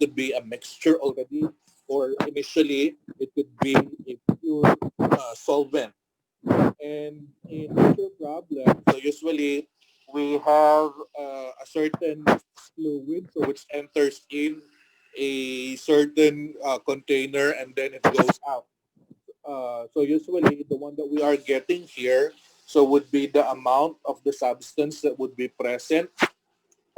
could be a mixture already, or initially it could be a pure solvent. And in mixture problem, so usually we have a certain fluid, so which enters in a certain container and then it goes out. So usually the one that we are getting here, so would be the amount of the substance that would be present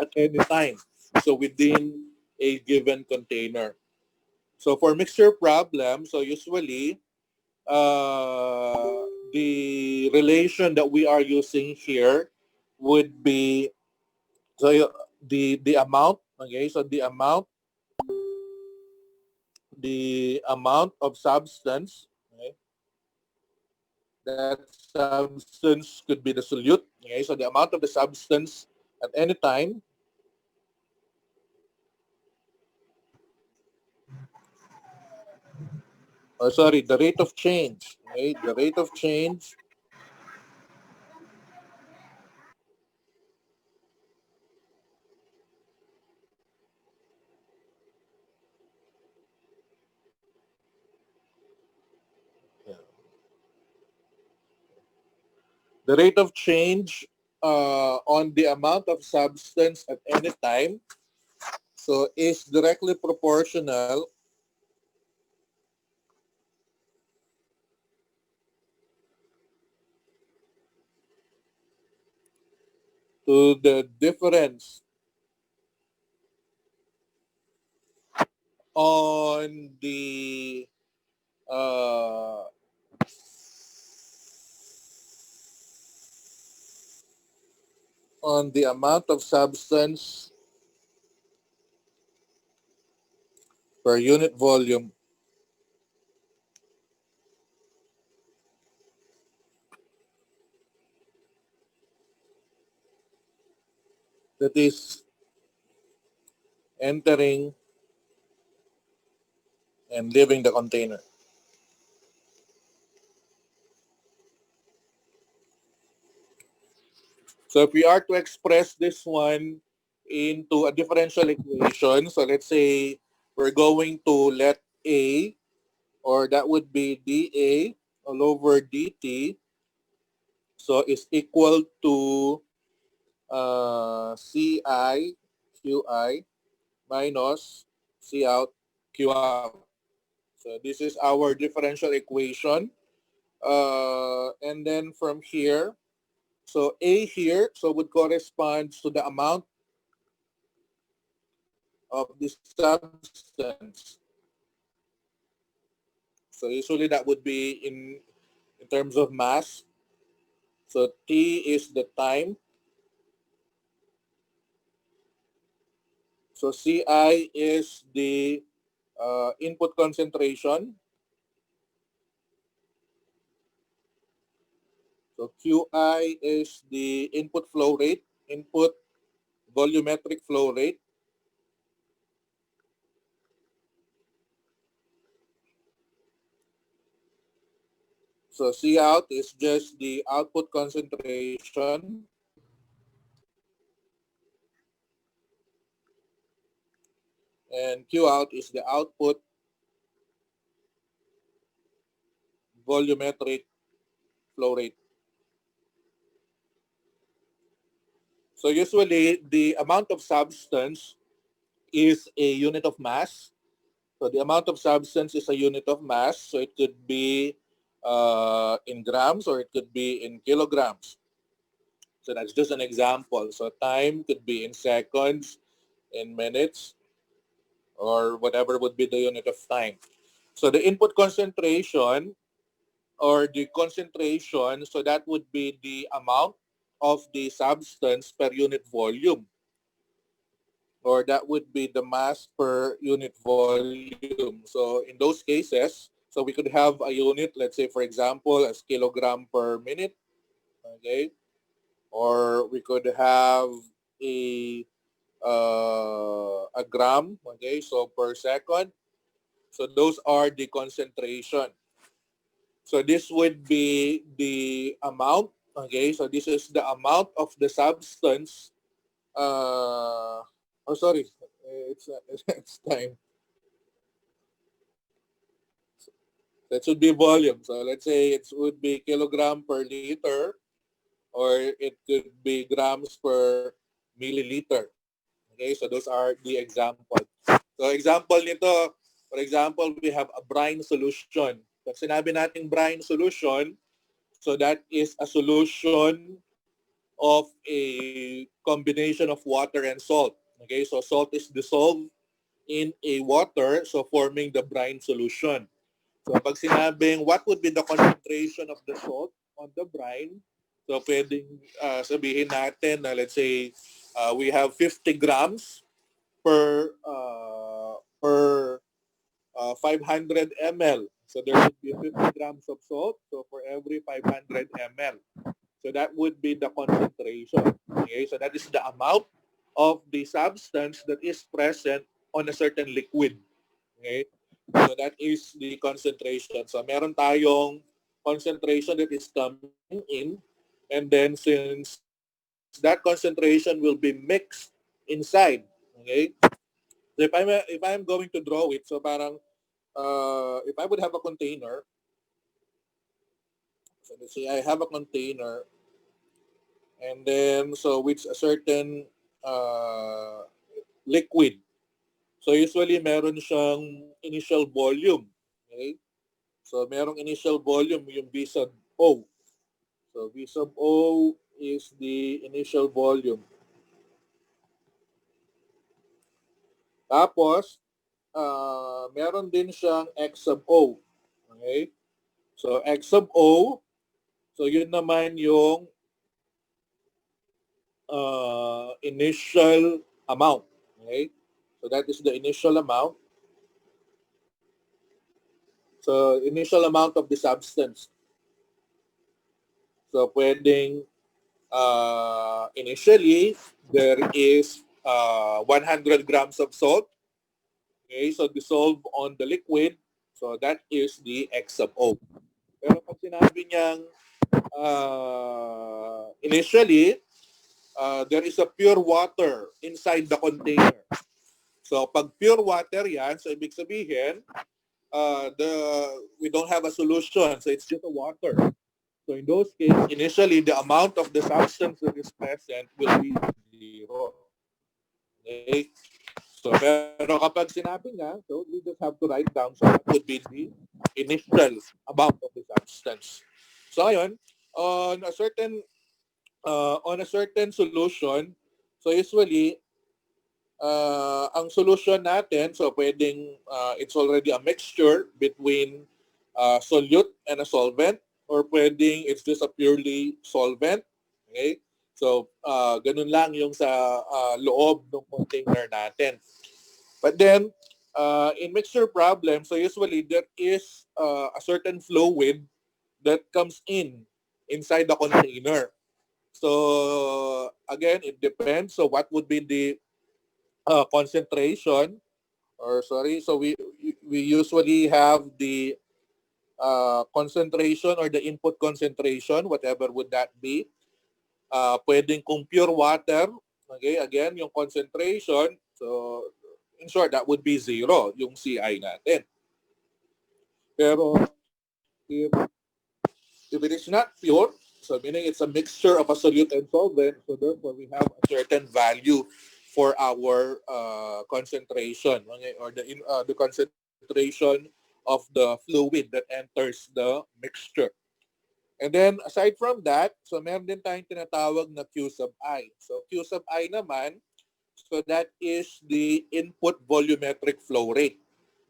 at any time. So within a given container. So for mixture problem, so usually the relation that we are using here would be so the amount. Okay, so the amount of substance. Okay, that substance could be the solute. Okay, so the amount of the substance at any time. Oh, sorry, the rate of change. Okay, the rate of change. Yeah. The rate of change on the amount of substance at any time, so is directly proportional to the difference on uh, the amount of substance per unit volume. That is entering and leaving the container. So if we are to express this one into a differential equation, so let's say we're going to let A, or that would be dA all over dt, so is equal to CI QI minus C out Q out. So this is our differential equation. And then from here, so A here, so would correspond to the amount of the substance. So usually that would be in terms of mass. So T is the time. So CI is the input concentration. So QI is the input flow rate, input volumetric flow rate. So C out is just the output concentration. And Q out is the output volumetric flow rate. So usually the amount of substance is a unit of mass. So the amount of substance is a unit of mass. So it could be in grams or it could be in kilograms. So that's just an example. So time could be in seconds, in minutes, or whatever would be the unit of time. So the input concentration or the concentration, so that would be the amount of the substance per unit volume, or that would be the mass per unit volume. So in those cases, so we could have a unit, let's say for example, as kilogram per minute, okay? Or we could have a gram, okay, so per second. So those are the concentration. So this would be the amount, okay, so this is the amount of the substance, oh sorry, It's time. That should be volume. So let's say it would be kilogram per liter, or it could be grams per milliliter. Okay, so those are the example. So example nito, for example, we have a brine solution. Pag sinabi nating brine solution, so that is a solution of a combination of water and salt. Okay, so salt is dissolved in a water, so forming the brine solution. So pag sinabing what would be the concentration of the salt on the brine, so pwedeng sabihin natin na let's say we have 50 grams per 500 ml. So there would be 50 grams of salt. So for every 500 ml. So that would be the concentration. Okay, so that is the amount of the substance that is present on a certain liquid. Okay, so that is the concentration. So meron tayong concentration that is coming in, and then since that concentration will be mixed inside. Okay, so if I'm going to draw it, so parang if I would have a container, so let's say I have a container, and then so with a certain uh, liquid. So usually meron siyang initial volume. Okay? So merong initial volume yung V sub O. So V sub O is the initial volume. Tapos meron din siyang X sub O. Okay? So X sub O, so yun naman yung initial amount. Okay? So that is the initial amount. So initial amount of the substance. So pwedeng initially there is 100 grams of salt. Okay, so dissolve on the liquid. So that is the X sub O. Pero pag sinabi niyang initially, there is a pure water inside the container. So pag pure water yan, so ibig sabihin, we don't have a solution. So it's just a water. So in those cases, initially, the amount of the substance that is present will be zero. Okay? So pero kapag sinabi nga, so we just have to write down, so what would be the initial amount of the substance. So ngayon, on a certain solution, so usually ang solution natin, so pwedeng it's already a mixture between solute and a solvent, or pwedeng it's just a purely solvent. Okay? So, ganun lang yung sa loob ng container natin. But then, in mixture problem, so usually there is a certain fluid that comes inside the container. So, again, it depends. So, what would be the concentration, or sorry, so we usually have the concentration or the input concentration, whatever would that be. Pwedeng kung pure water, okay, again, yung concentration, so in short, that would be zero, yung CI natin. Pero if it is not pure, so meaning it's a mixture of a solute and solvent, so therefore we have a certain value for our concentration, okay, or the concentration of the fluid that enters the mixture. And then aside from that, so meron din tayong tinatawag na Q sub I. So Q sub I naman, so that is the input volumetric flow rate.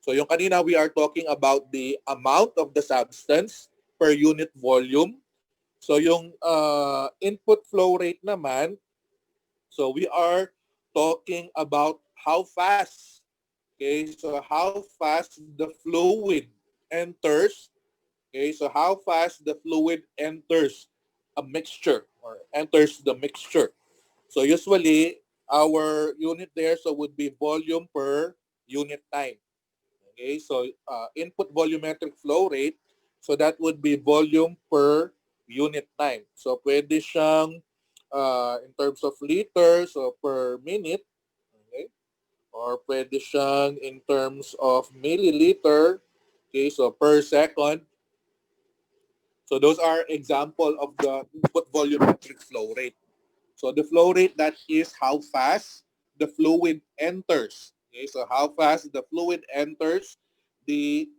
So yung kanina we are talking about the amount of the substance per unit volume. So yung input flow rate naman, so we are talking about how fast, okay, so how fast the fluid enters, okay, so how fast the fluid enters a mixture or enters the mixture. So usually our unit there so would be volume per unit time. Okay, so input volumetric flow rate, so that would be volume per unit time. So pwede siyang in terms of liters or per minute, okay, or pwede siyang in terms of milliliter, okay, so per second. So those are example of the input volumetric flow rate. So the flow rate, that is how fast the fluid enters. Okay, so how fast the fluid enters the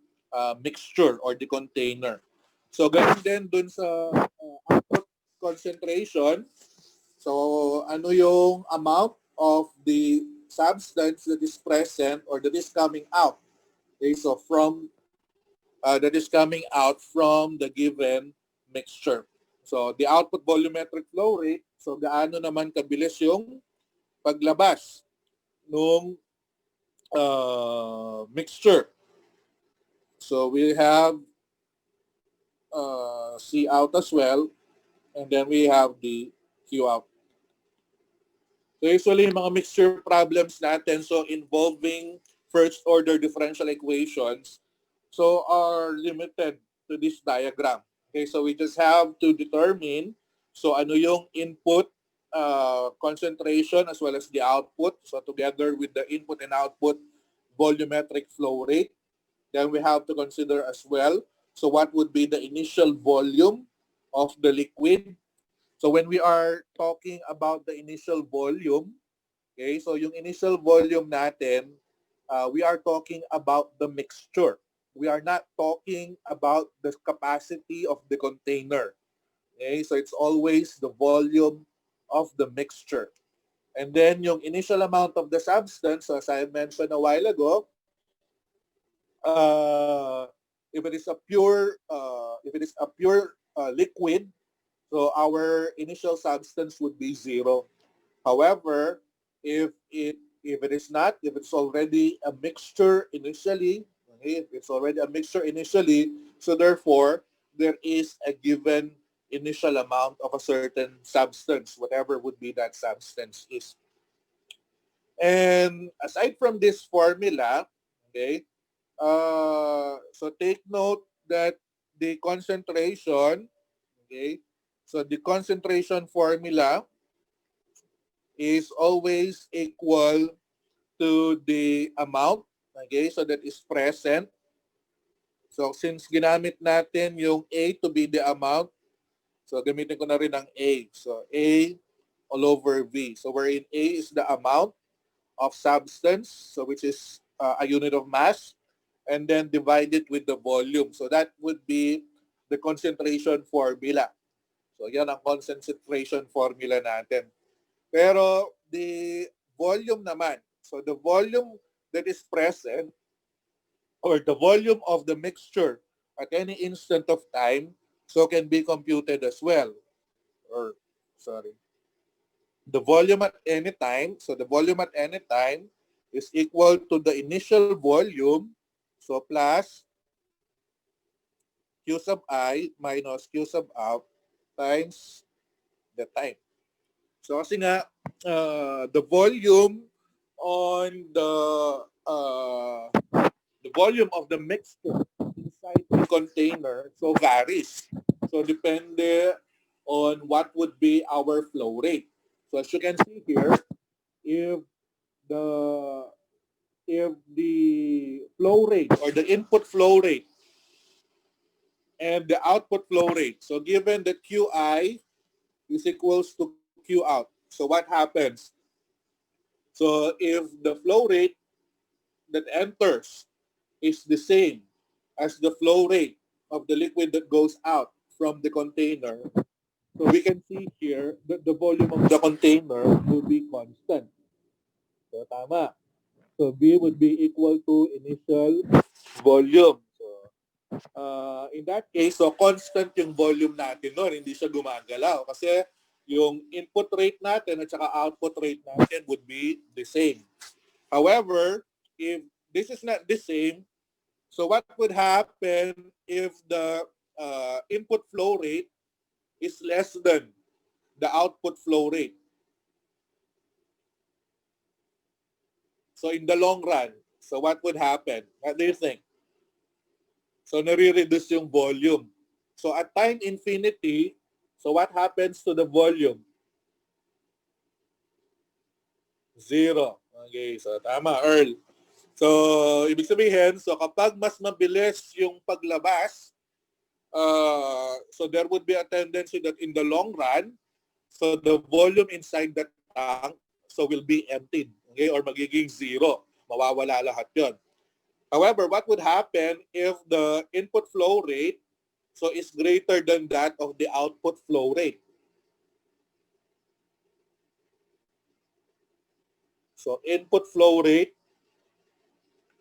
mixture or the container. So ganun din dun sa output concentration. So ano yung amount of the substance that is present or that is coming out. Okay, so from that is coming out from the given mixture. So the output volumetric flow rate, so gaano naman kabilis yung paglabas nung mixture. So we have C out as well, and then we have the Q out. So usually yung mga mixture problems natin, so involving first order differential equations, so are limited to this diagram. Okay, so we just have to determine, so ano yung input concentration as well as the output. So together with the input and output volumetric flow rate, then we have to consider as well, so what would be the initial volume of the liquid. So when we are talking about the initial volume, okay, so yung initial volume natin, we are talking about the mixture. We are not talking about the capacity of the container. Okay, so it's always the volume of the mixture. And then yung initial amount of the substance, as I mentioned a while ago, if it is a pure liquid, so our initial substance would be zero. However, if it is not, if it's already a mixture initially, okay, if it's already a mixture initially, so therefore there is a given initial amount of a certain substance, whatever would be that substance is. And aside from this formula, okay, so take note that the concentration, okay, so the concentration formula is always equal to the amount, okay, so that is present. So since ginamit natin yung A to be the amount, so gamitin ko na rin ang A. So A all over V. So wherein A is the amount of substance, so which is a unit of mass, and then divide it with the volume. So that would be the concentration formula. So yan ang concentration formula natin. Pero the volume naman, so the volume that is present or the volume of the mixture at any instant of time, so can be computed as well. Or, sorry. The volume at any time, so the volume at any time is equal to the initial volume, so plus Q sub I minus Q sub out times the time. So kasi nga, the volume on the volume of the mixture inside the container so varies. So depende on what would be our flow rate. So as you can see here, if the flow rate or the input flow rate and the output flow rate, so given that QI is equals to Q out, so what happens? So if the flow rate that enters is the same as the flow rate of the liquid that goes out from the container, so we can see here that the volume of the container will be constant. So tama. So V would be equal to initial volume. So in that case, so constant yung volume natin noon, hindi siya gumagalaw kasi yung input rate natin at saka output rate natin would be the same. However, if this is not the same, so what would happen if the input flow rate is less than the output flow rate? So in the long run, so what would happen? What do you think? So nare-reduce yung volume. So at time infinity, so what happens to the volume? Zero. Okay, so tama, Earl. So, ibig sabihin, so kapag mas mabilis yung paglabas, so there would be a tendency that in the long run, so the volume inside the tank so will be emptied, okay, or magiging zero. Mawawala lahat yon. However, what would happen if the input flow rate so is greater than that of the output flow rate? So input flow rate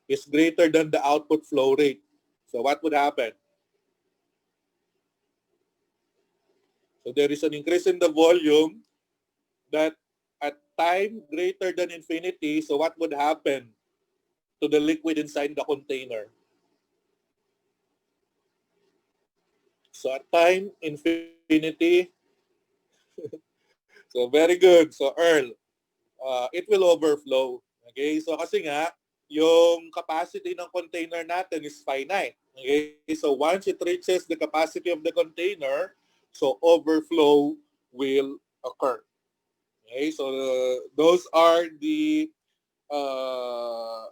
is greater than the output flow rate. So what would happen? So there is an increase in the volume that at time greater than infinity, so what would happen to the liquid inside the container? So at time infinity, so very good. So Earl, it will overflow. Okay, so kasi nga, yung capacity ng container natin is finite. Okay, so once it reaches the capacity of the container, so overflow will occur. Okay, so those are the uh,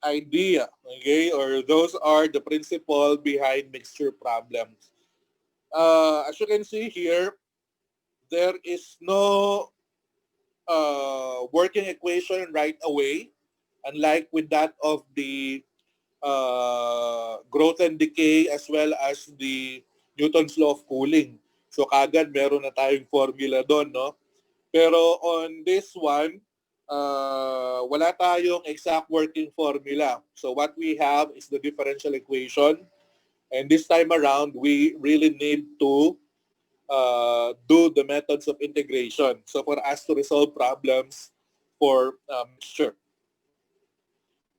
idea, okay, or those are the principle behind mixture problems. As you can see here, there is no working equation right away, unlike with that of the growth and decay as well as the Newton's law of cooling. So kagad meron na tayong formula doon, no? Pero on this one, wala tayong exact working formula. So what we have is the differential equation. And this time around, we really need to do the methods of integration. So for us to resolve problems for mixture.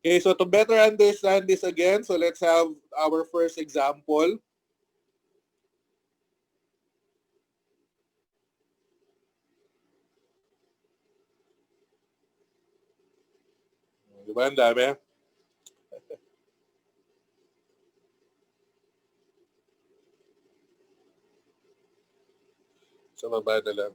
Okay, so to better understand this again, so let's have our first example. Di ba, ang dami? Sa baba na lang.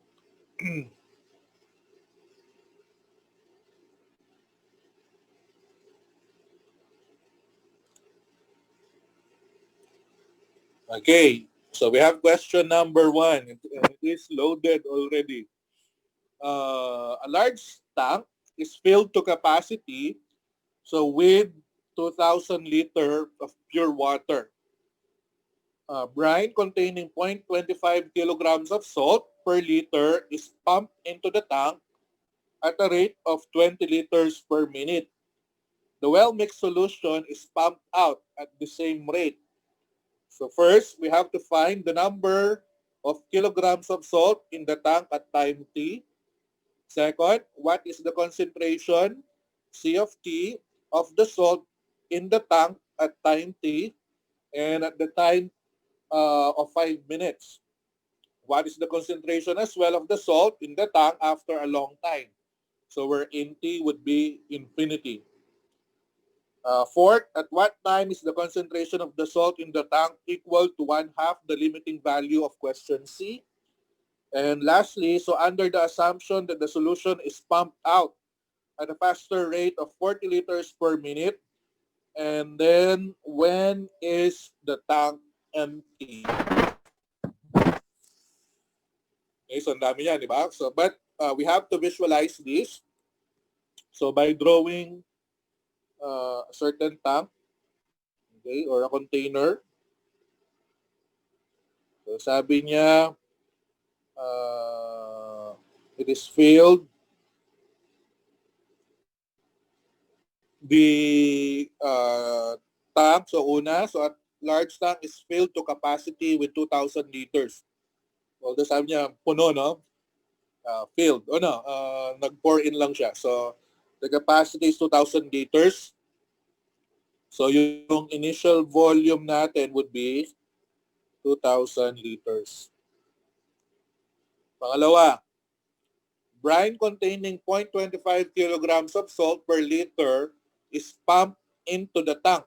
Okay, so we have question number 1. It is loaded already. A large tank is filled to capacity, so with 2,000 liter of pure water. Brine containing 0.25 kilograms of salt per liter is pumped into the tank at a rate of 20 liters per minute. The well-mixed solution is pumped out at the same rate. So first, we have to find the number of kilograms of salt in the tank at time t. Second, what is the concentration, C of t, of the salt in the tank at time t and at the time of 5 minutes? What is the concentration as well of the salt in the tank after a long time? So where in t would be infinity. Fourth, at what time is the concentration of the salt in the tank equal to 1/2 the limiting value of question C? And lastly, so under the assumption that the solution is pumped out at a faster rate of 40 liters per minute, and then when is the tank empty? Okay, so ang dami yan, di ba? So, but we have to visualize this. So by drawing a certain tank, okay, or a container. So sabi niya, it is filled. The tank, so una, so at large tank is filled to capacity with 2,000 liters. Well, sabi niya, puno, no? Filled. O no, nag-pour in lang siya. So, the capacity is 2,000 liters. So, yung initial volume natin would be 2,000 liters. Pangalawa, brine containing 0.25 kilograms of salt per liter is pumped into the tank.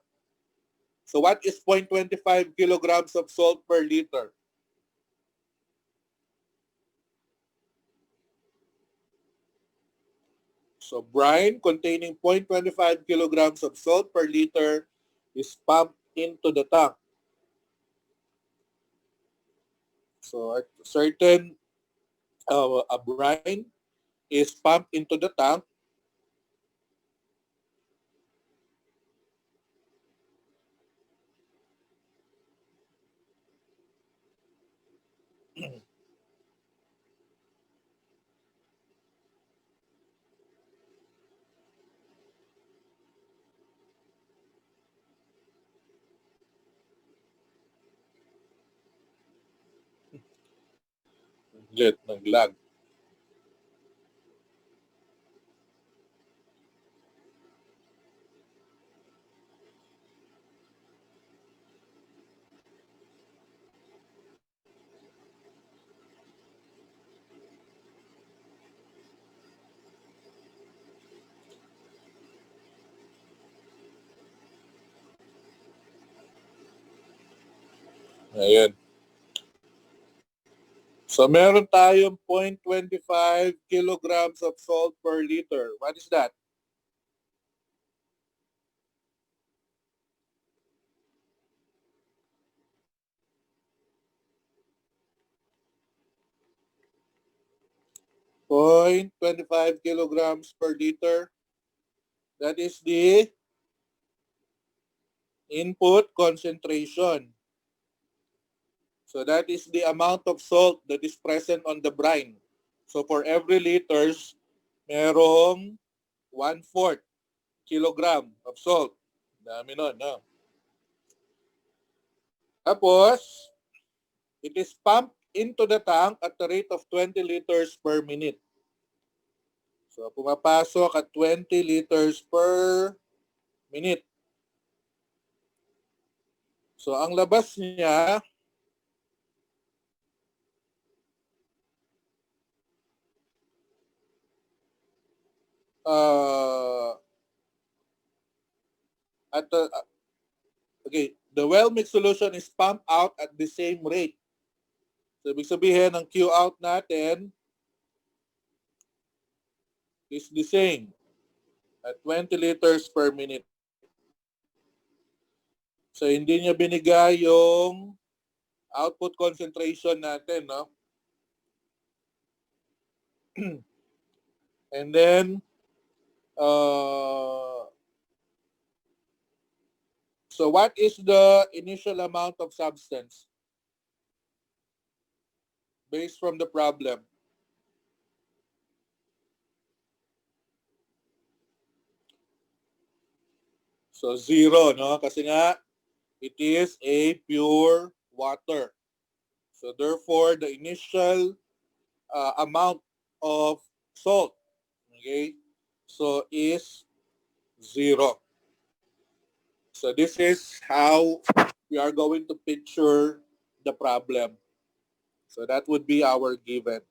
So what is 0.25 kilograms of salt per liter? So brine containing 0.25 kilograms of salt per liter is pumped into the tank. So a certain a brine is pumped into the tank. Naglag. Ayan. So meron tayong 0.25 kilograms of salt per liter. What is that? Point 0.25 kilograms per liter. That is the input concentration. So that is the amount of salt that is present on the brine. So for every liters, merong 1/4 kilogram of salt. Dami nun, no? Tapos, it is pumped into the tank at the rate of 20 liters per minute. So pumapasok at 20 liters per minute. So ang labas niya, uh, at the, okay, the well mixed solution is pumped out at the same rate. So ibig sabihin, ang Q out natin is the same at 20 liters per minute. So hindi niya binigay yung output concentration natin, no? And then, uh, so what is the initial amount of substance based from the problem? So zero, no? Kasi nga, it is a pure water. So therefore, the initial amount of salt, okay, so is zero. So this is how we are going to picture the problem. So that would be our given.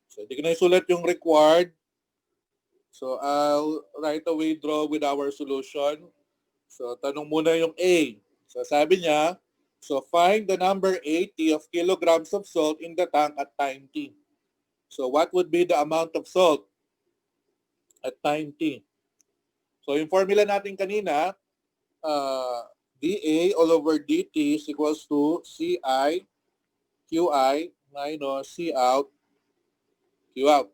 So hindi ko na isulat yung required. So I'll right away draw with our solution. So tanong muna yung A. So sabi niya, so find the number 80 of kilograms of salt in the tank at time t. So what would be the amount of salt at time t? So yung formula natin kanina, dA all over dt is equals to CI QI minus C out Q out.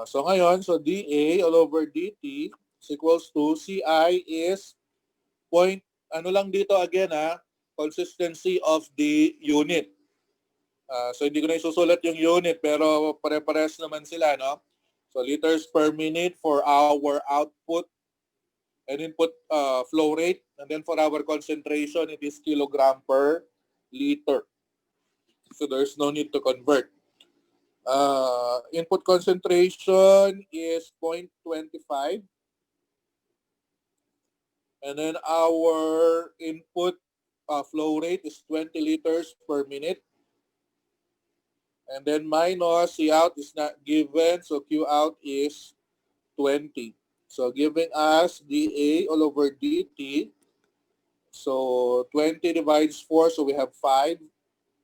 So ngayon, so dA all over dt is equals to CI is point, ano lang dito again consistency of the unit. So hindi ko na isusulat yung unit pero pare-pares naman sila, no? So liters per minute for our output and input flow rate. And then for our concentration, it is kilogram per liter. So there's no need to convert. Input concentration is 0.25. And then our input flow rate is 20 liters per minute. And then minus C out is not given, so Q out is 20. So giving us dA all over dt. So 20 divides 4, so we have 5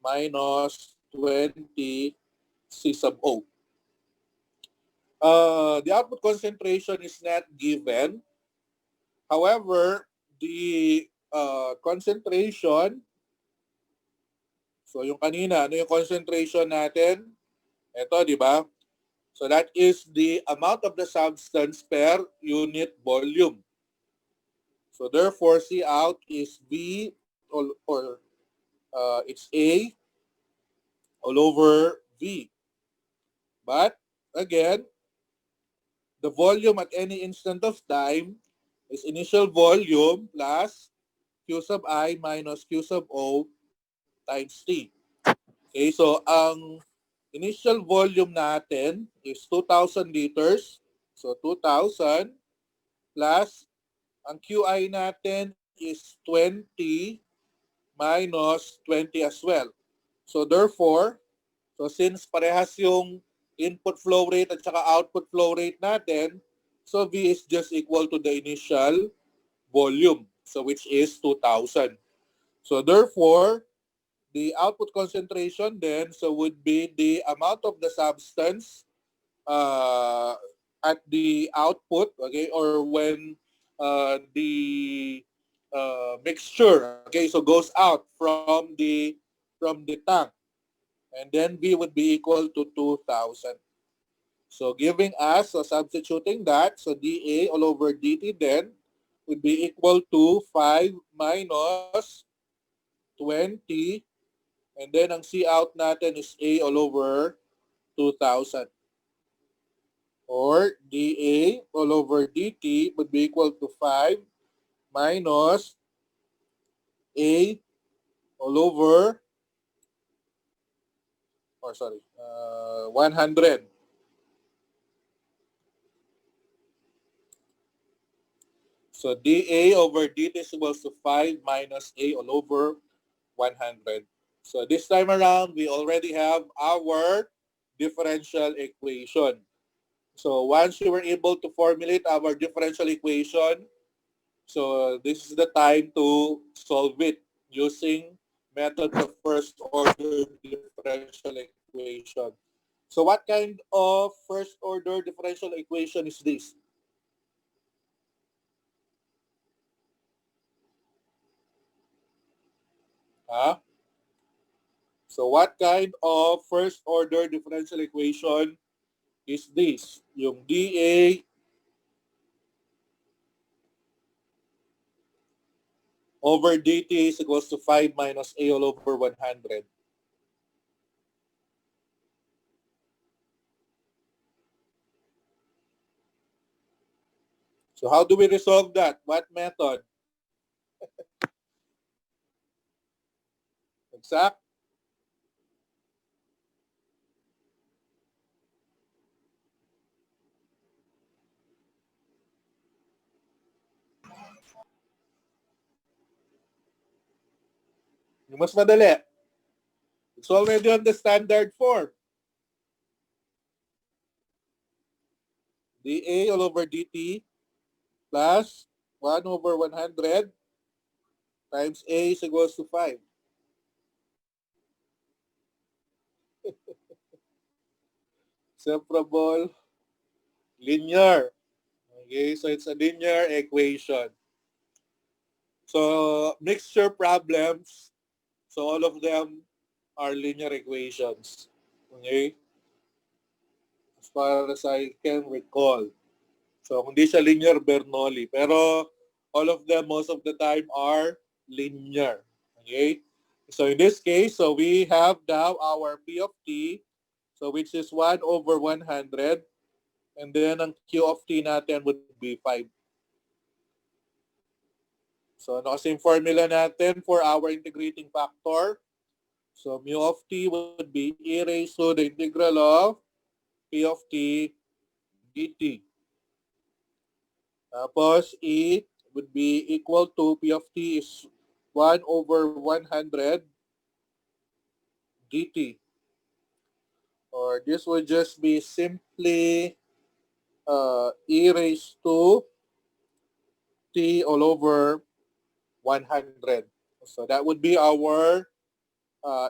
minus 20. C sub O. The output concentration is not given. However, the concentration, so yung kanina, ano yung concentration natin? Ito, di ba? So that is the amount of the substance per unit volume. So therefore, C out is V or it's A all over V. But again, the volume at any instant of time is initial volume plus Q sub I minus Q sub O times T. Okay, so ang initial volume natin is 2,000 liters. So 2,000 plus ang QI natin is 20 minus 20 as well. So therefore, so since parehas yung input flow rate at saka output flow rate natin, so V is just equal to the initial volume, so which is 2,000. So therefore, the output concentration then so would be the amount of the substance at the output, okay, or when the mixture, okay, so goes out from the tank, and then V would be equal to 2,000. So giving us, so substituting that, so dA all over dt then would be equal to 5 minus 20, and then ang C out natin is A all over 2,000. Or dA all over dt would be equal to 5 minus A all over, or sorry, 100. So dA over dt is equals to 5 minus A all over 100. So this time around, we already have our differential equation. So once we were able to formulate our differential equation, so this is the time to solve it using method of first order differential equation. So what kind of first order differential equation is this? Huh? So what kind of first order differential equation is this? Yung dA over dt is equals to 5 minus A all over 100. So how do we resolve that? What method? Exact? Yung mas madali. It's already on the standard form. dA all over dt plus 1 over 100 times A is equals to 5. Separable, linear. Okay, so it's a linear equation. So mixture problems, so all of them are linear equations. Okay? As far as I can recall. So hindi siya linear Bernoulli, pero all of them most of the time are linear. Okay? So in this case, so we have now our P of t, so which is 1 over 100, and then ang Q of t natin would be 5. So ano kasi yung formula natin for our integrating factor? So mu of t would be e raised to the integral of P of t dt. Tapos e would be equal to P of t is 1 over 100 dt. Or this would just be simply e raised to t all over 100. So that would be our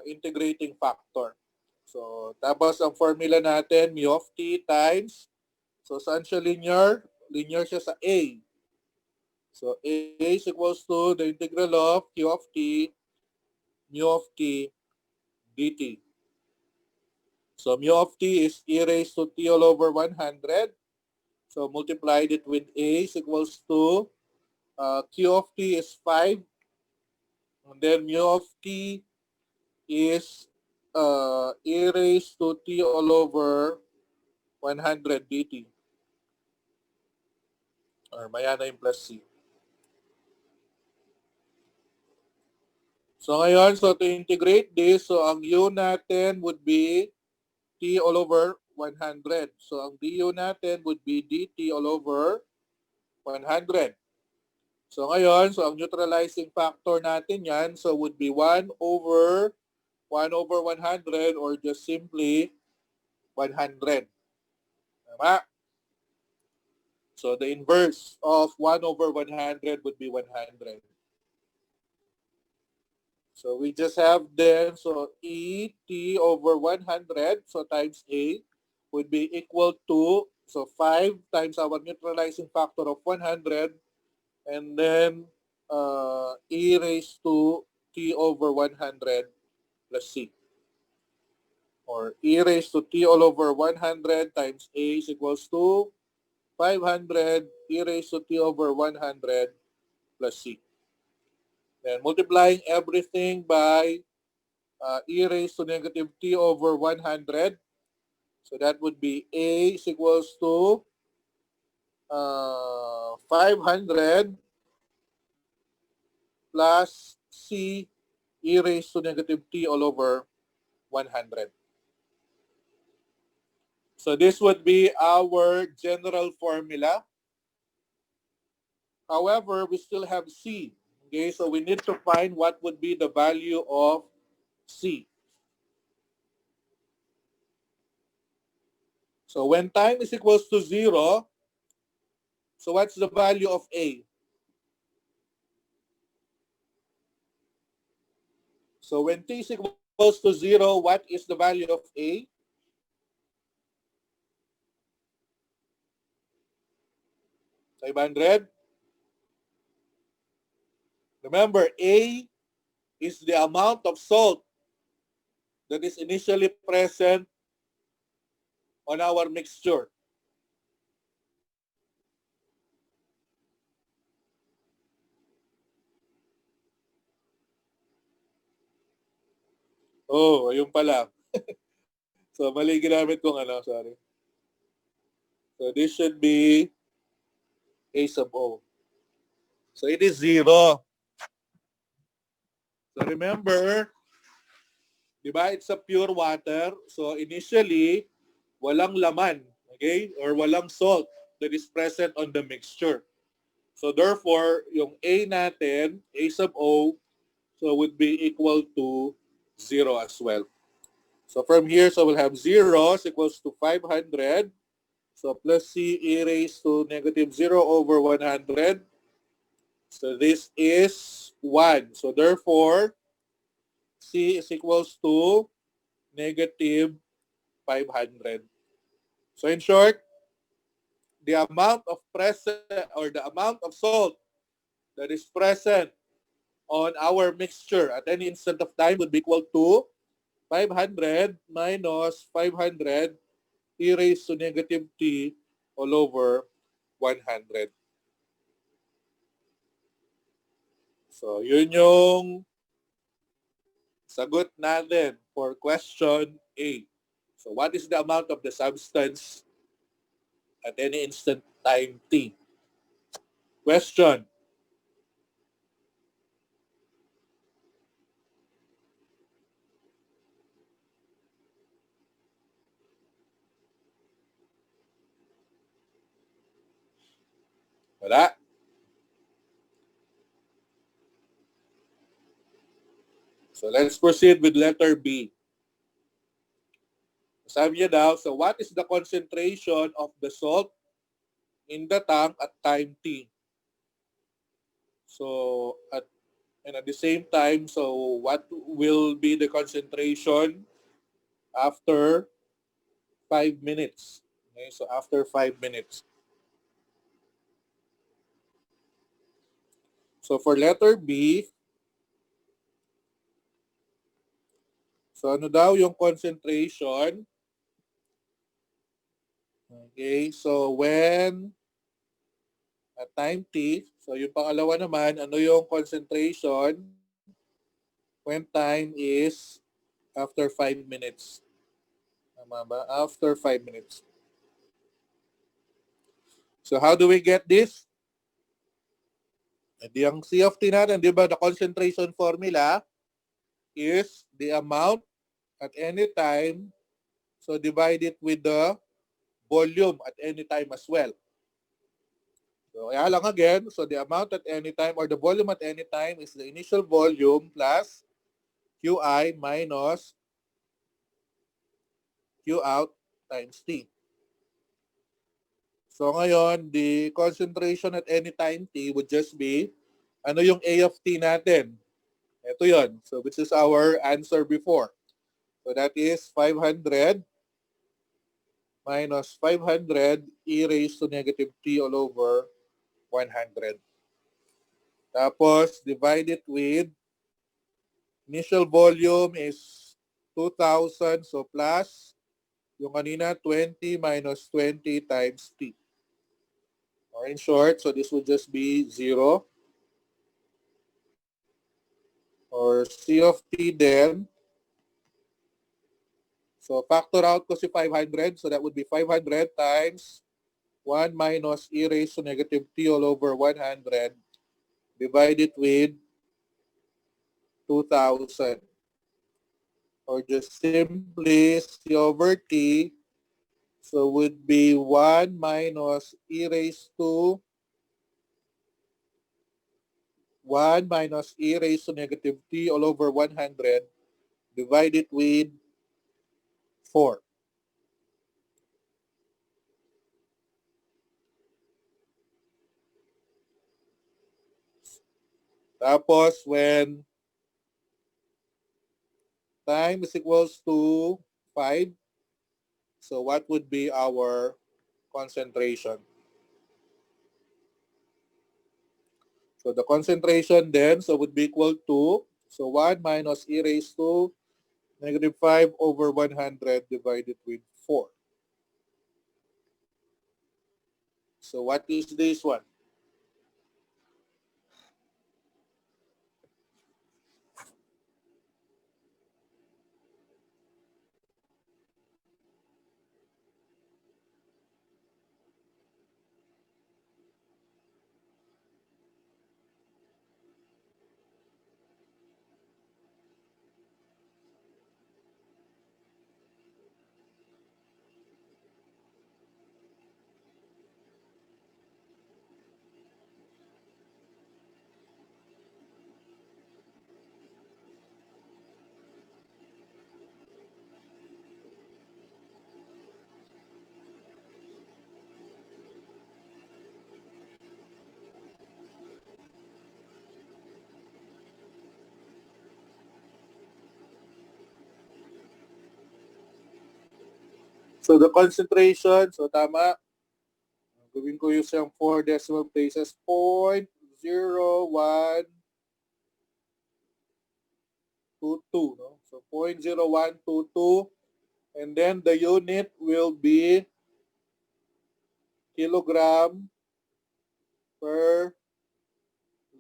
integrating factor. So, tapos ang formula natin, mu of t times, so saan siya linear? Linear siya sa a. So, a is equals to the integral of q of t, mu of t, dt. So, mu of t is e raised to t all over 100. So, multiplied it with a is equals to q of t is 5. And then mu of t is e raised to t all over 100 dt. Or maya na yung plus c. So ngayon, so to integrate this, so ang u natin would be t all over 100. So ang du natin would be dt all over 100. So ngayon, so ang neutralizing factor natin yan, so would be 1 over 100 or just simply 100. Tama? So the inverse of 1 over 100 would be 100. So we just have then, so E t over 100, so times A would be equal to, so 5 times our neutralizing factor of 100, and then E raised to t over 100 plus C. Or E raised to t all over 100 times A is equals to 500 E raised to t over 100 plus C. Then multiplying everything by e raised to negative t over 100. So that would be a is equals to 500 plus c e raised to negative t all over 100. So this would be our general formula. However, we still have c. Okay, so we need to find what would be the value of c. So when time is equals to 0, so what's the value of a? So when t is equals to 0, what is the value of a? 500. Remember, A is the amount of salt that is initially present on our mixture. Oh, ayun pala. So, mali ginamit kong ano, sorry. So, this should be A sub O. So, it is 0. So, remember, di ba, it's a pure water. So, initially, walang laman, okay? Or walang salt that is present on the mixture. So, therefore, yung A natin, A sub O, so would be equal to 0 as well. So from here, so we'll have 0 is equals to 500. So plus C e raised to negative 0 over 100. So this is 1. So therefore, C is equals to negative 500. So in short, the amount of present or the amount of salt that is present on our mixture at any instant of time would be equal to 500 minus 500 e raised to negative t all over 100. So, yun yung sagot natin for question A. So, what is the amount of the substance at any instant time t? Question. Wala. So, let's proceed with letter B. Sabi niya daw, so what is the concentration of the salt in the tank at time t? So, and at the same time, so what will be the concentration after 5 minutes. Okay, so after 5 minutes. So for letter B, so ano daw yung concentration? Okay, so when at time t, so yung pangalawa naman, ano yung concentration when time is after 5 minutes? Tama ba? After 5 minutes. So how do we get this? Di ang C of T natin, di ba, the concentration formula is the amount at any time, so divide it with the volume at any time as well. So kaya lang again, so the amount at any time or the volume at any time is the initial volume plus Qi minus Q out times T. So ngayon, the concentration at any time T would just be, ano yung A of T natin? Ito yon. So which is our answer before. So that is 500 minus 500 e raised to negative T all over 100. Tapos, divide it with, initial volume is 2,000. So plus, yung kanina, 20 minus 20 times T. Or in short, so this would just be 0. Or C of T then. So factor out ko si 500. So that would be 500 times 1 minus e raised to negative T all over 100. Divide it with 2,000. Or just simply C over T. So would be 1 minus e raised to 1 minus e raised to negative T all over 100 divided with 4. Tapos when time is equals to 5, so what would be our concentration? So the concentration then, so would be equal to, so 1 minus e raised to negative 5 over 100 divided with 4. So what is this one? So the concentration, so tama, gawin ko yung siyang 4 decimal places, 0.0122, no? So 0.0122, and then the unit will be kilogram per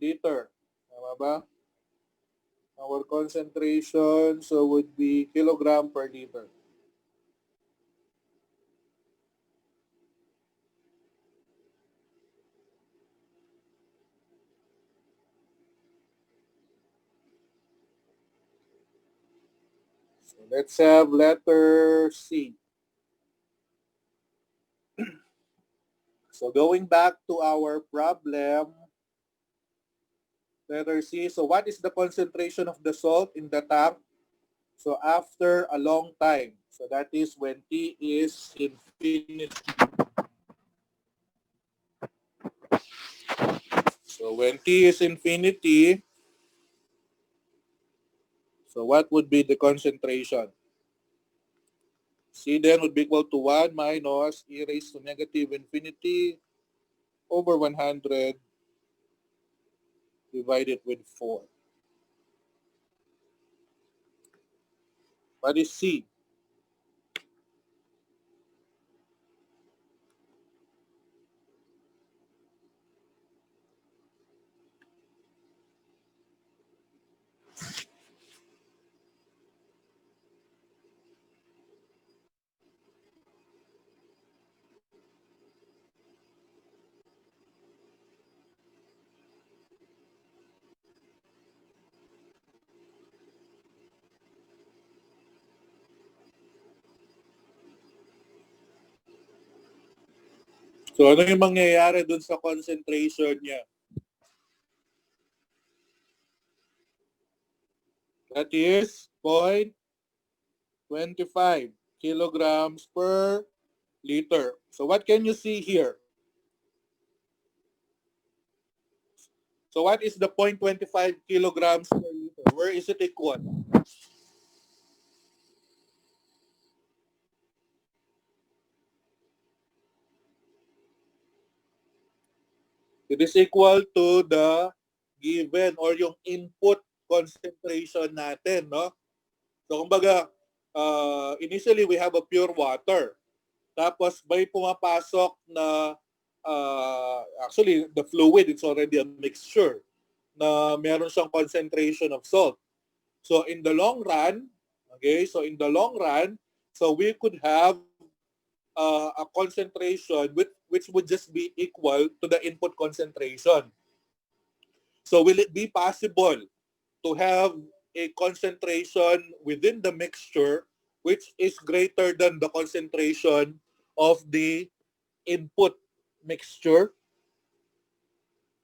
liter. Tama ba? Our concentration, so would be kilogram per liter. So let's have letter C. So going back to our problem, letter C. So what is the concentration of the salt in the tank? So after a long time. So that is when T is infinity. So when T is infinity, so what would be the concentration? C then would be equal to 1 minus e raised to negative infinity over 100 divided with 4. What is C? So ano yung mangyayari dun sa concentration niya? That is 0.25 kilograms per liter. So what can you see here? So what is the 0.25 kilograms per liter? Where is it equal? It is equal to the given or yung input concentration natin, no? So kumbaga, initially we have a pure water. Tapos may pumapasok na actually the fluid, it's already a mixture na meron siyang concentration of salt. So in the long run, okay, so in the long run, so we could have a concentration which would just be equal to the input concentration. So will it be possible to have a concentration within the mixture which is greater than the concentration of the input mixture?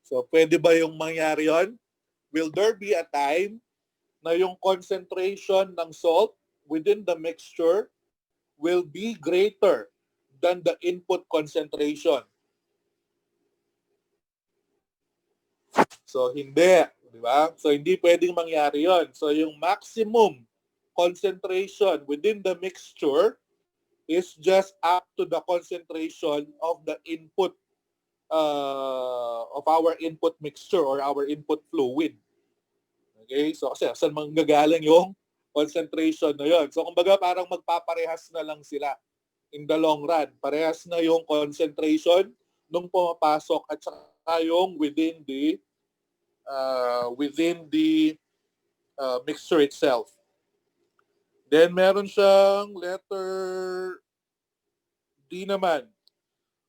So pwede ba yung mangyari yun? Will there be a time na yung concentration ng salt within the mixture will be greater than the input concentration? So hindi, di ba? So hindi pwedeng mangyari yon. So yung maximum concentration within the mixture is just up to the concentration of the input of our input mixture or our input fluid. Okay? So kasi saan manggagaling yung concentration na yon? So kumbaga parang magpaparehas na lang sila in the long run. Parehas na yung concentration nung pumapasok at saka yung within the mixture itself. Then meron siyang letter D naman.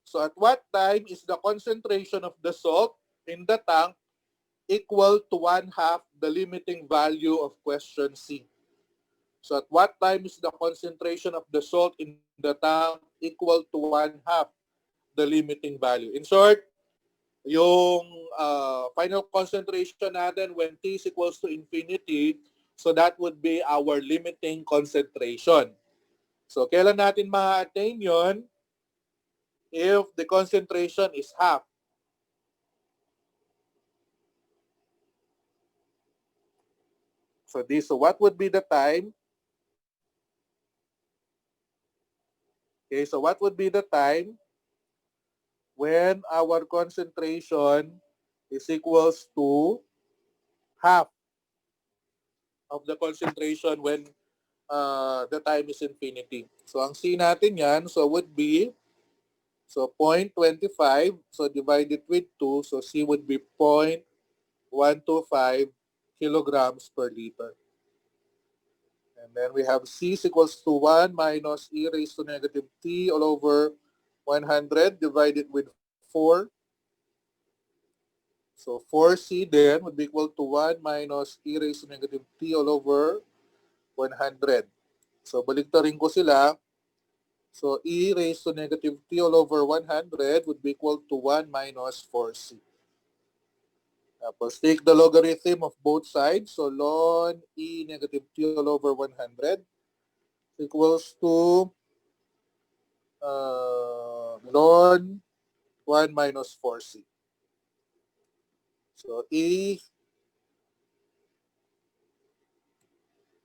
So at what time is the concentration of the salt in the tank equal to 1/2 the limiting value of question C? So at what time is the concentration of the salt in the tank equal to 1/2 the limiting value? In short, yung final concentration natin when T is equals to infinity, so that would be our limiting concentration. So kailan natin ma-attain yon? If the concentration is half. So what would be the time? Okay, so what would be the time when our concentration is equals to half of the concentration when the time is infinity? So ang C natin yan, so would be, so 0.25, so divided with 2, so C would be 0.125 kilograms per liter. And then we have C is equals to 1 minus e raised to negative t all over 100 divided with 4. So 4C then would be equal to 1 minus e raised to negative t all over 100. So baliktarin ko sila. So e raised to negative t all over 100 would be equal to 1 minus 4C. Tapos take the logarithm of both sides. So ln e negative t all over 100 equals to ln 1 minus 4C. So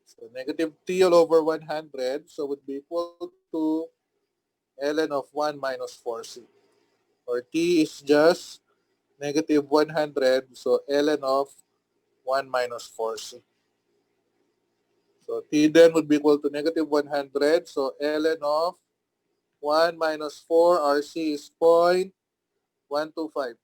so negative t all over 100, so would be equal to ln of 1 minus 4c. Or t is just negative 100, so ln of 1 minus 4c. So t then would be equal to negative 100, so ln of 1 minus 4 rc is 0.125.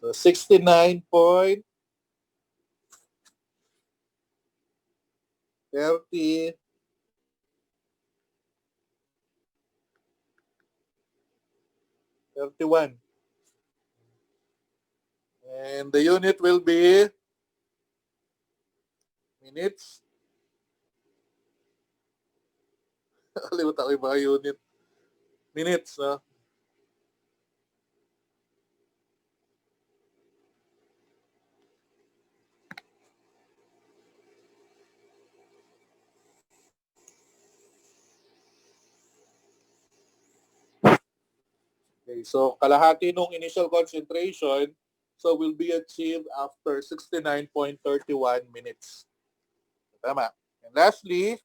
So 69.3031. And the unit will be minutes. Kalimutan ko yung mga unit. Minutes, no? Okay, so kalahati nung initial concentration so will be achieved after 69.31 minutes. Tama. And lastly,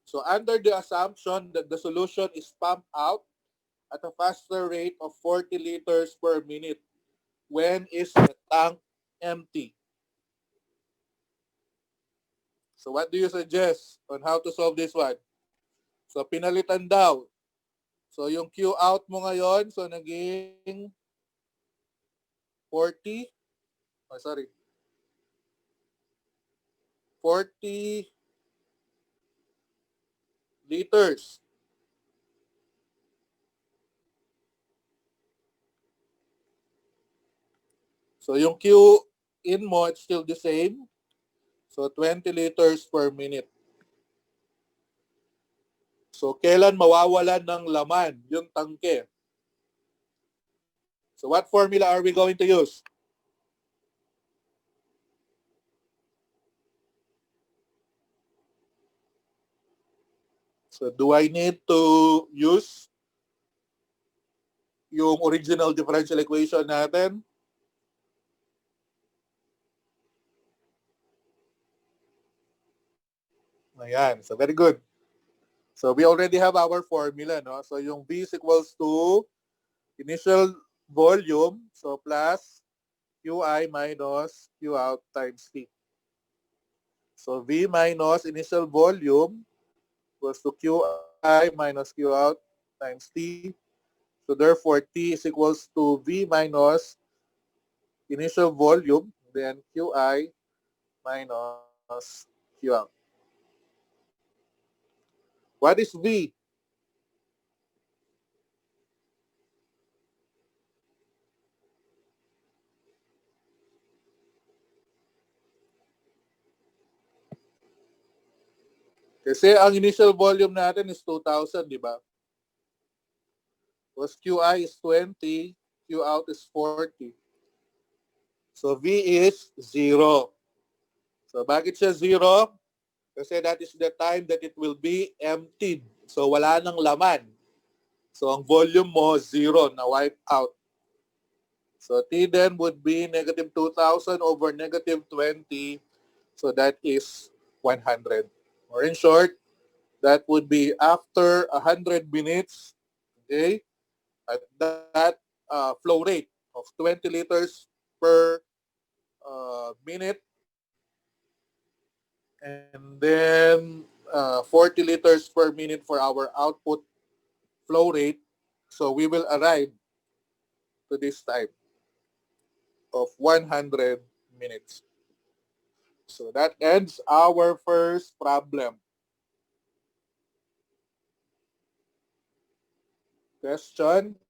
so under the assumption that the solution is pumped out at a faster rate of 40 liters per minute, when is the tank empty? So what do you suggest on how to solve this one? So pinalitan daw. So yung Q out mo ngayon, so naging 40, oh, sorry, 40 liters. So yung Q in mo, it's still the same. So 20 liters per minute. So kailan mawawalan ng laman yung tangke? So what formula are we going to use? So do I need to use yung original differential equation natin? Ayan. So very good. So we already have our formula, no? So yung V is equals to initial volume, so plus QI minus Q out times T. So V minus initial volume equals to QI minus Q out times T. So therefore, T is equals to V minus initial volume, then QI minus Q out. What is V? Kasi ang initial volume natin is 2,000, di ba? Plus QI is 20, Q out is 40. So V is 0. So bakit siya 0? Kasi that is the time that it will be emptied. So wala nang laman. So ang volume mo, 0, na wipe out. So T then would be negative 2,000 over negative 20. So that is 100. Or in short, that would be after 100 minutes, okay, at that flow rate of 20 liters per minute, and then 40 liters per minute for our output flow rate. So we will arrive to this time of 100 minutes. So that ends our first problem. Question?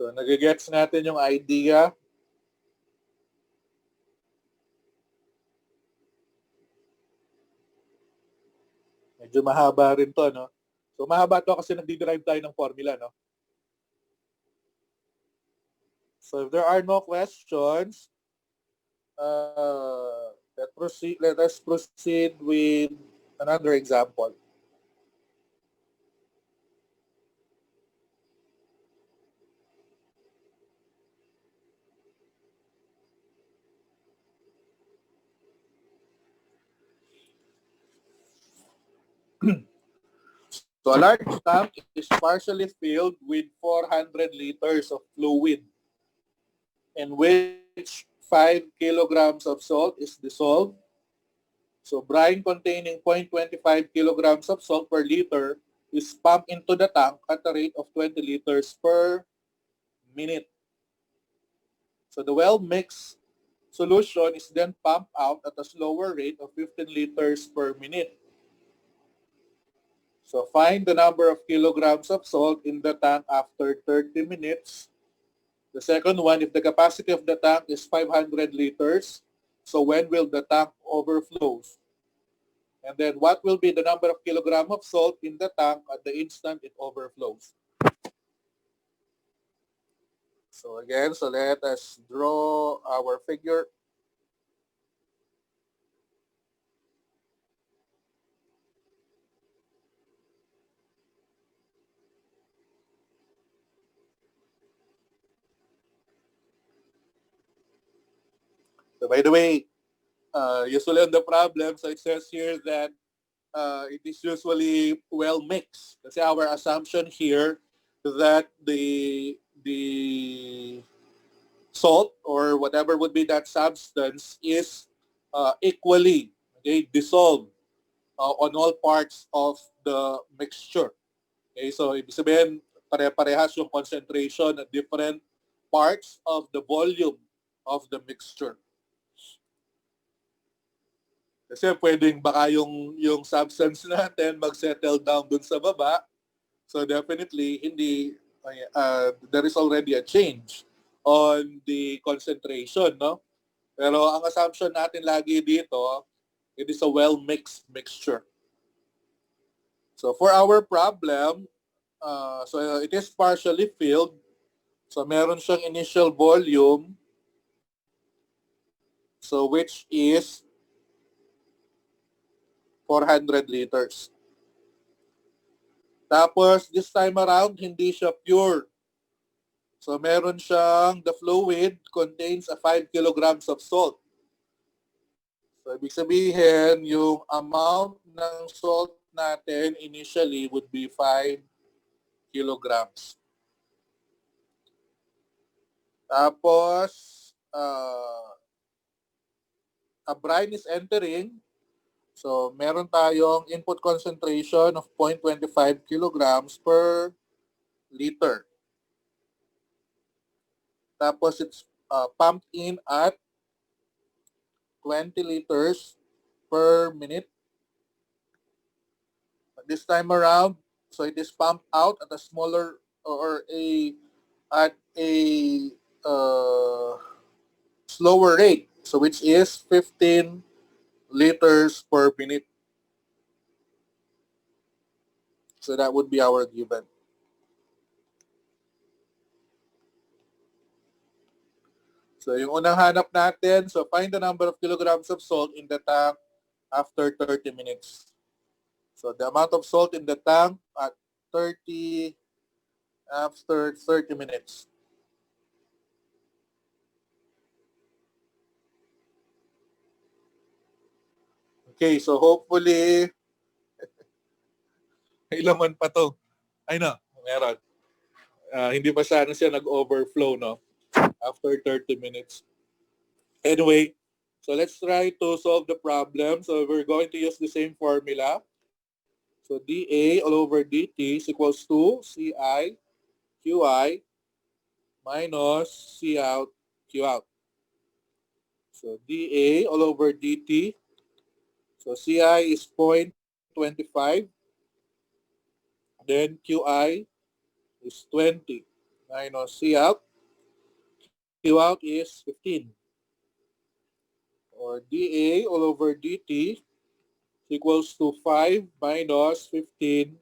So, nagigets natin yung idea. Medyo mahaba rin to, no? So, mahaba to kasi nagdi-derive tayo ng formula, no? So, if there are no questions, let us proceed with another example. So, a large tank is partially filled with 400 liters of fluid in which 5 kilograms of salt is dissolved. So, brine containing 0.25 kilograms of salt per liter is pumped into the tank at a rate of 20 liters per minute. So, the well mixed solution is then pumped out at a slower rate of 15 liters per minute. So find the number of kilograms of salt in the tank after 30 minutes. The second one, if the capacity of the tank is 500 liters, so when will the tank overflow? And then what will be the number of kilograms of salt in the tank at the instant it overflows? So again, so let us draw our figure. So by the way, usually on the problem, so it says here that it is usually well mixed. Kasi our assumption here that the salt or whatever would be that substance is equally dissolved on all parts of the mixture. Okay, so ibig sabihin pare-parehas yung concentration at different parts of the volume of the mixture. Kasi pwedeng baka yung substance natin mag-settle down dun sa baba. So definitely, there is already a change on the concentration, no? Pero ang assumption natin lagi dito, it is a well-mixed mixture. So for our problem, so it is partially filled. So meron siyang initial volume, so which is 400 liters. Tapos, this time around, hindi siya pure. So, meron siyang, the fluid contains a 5 kilograms of salt. So, ibig sabihin, yung amount ng salt natin initially would be 5 kilograms. Tapos, a brine is entering. So, meron tayong input concentration of 0.25 kilograms per liter. Tapos, it's pumped in at 20 liters per minute. This time around, so it is pumped out at a smaller or at a slower rate, so which is 15 liters per minute. So that would be our given. So yung unang hanap natin, so find the number of kilograms of salt in the tank after 30 minutes. So the amount of salt in the tank at after 30 minutes. Okay, so hopefully, may laman pa to. Ay no, meron. Hindi pa sana siya nag-overflow, no? After 30 minutes. Anyway, so let's try to solve the problem. So we're going to use the same formula. So dA all over dt is equals to Ci Qi minus C out Q out. So dA all over dt. So Ci is 0.25. Then Qi is 20. minus C out. Q out is 15. Or dA all over dt equals to 5 minus 15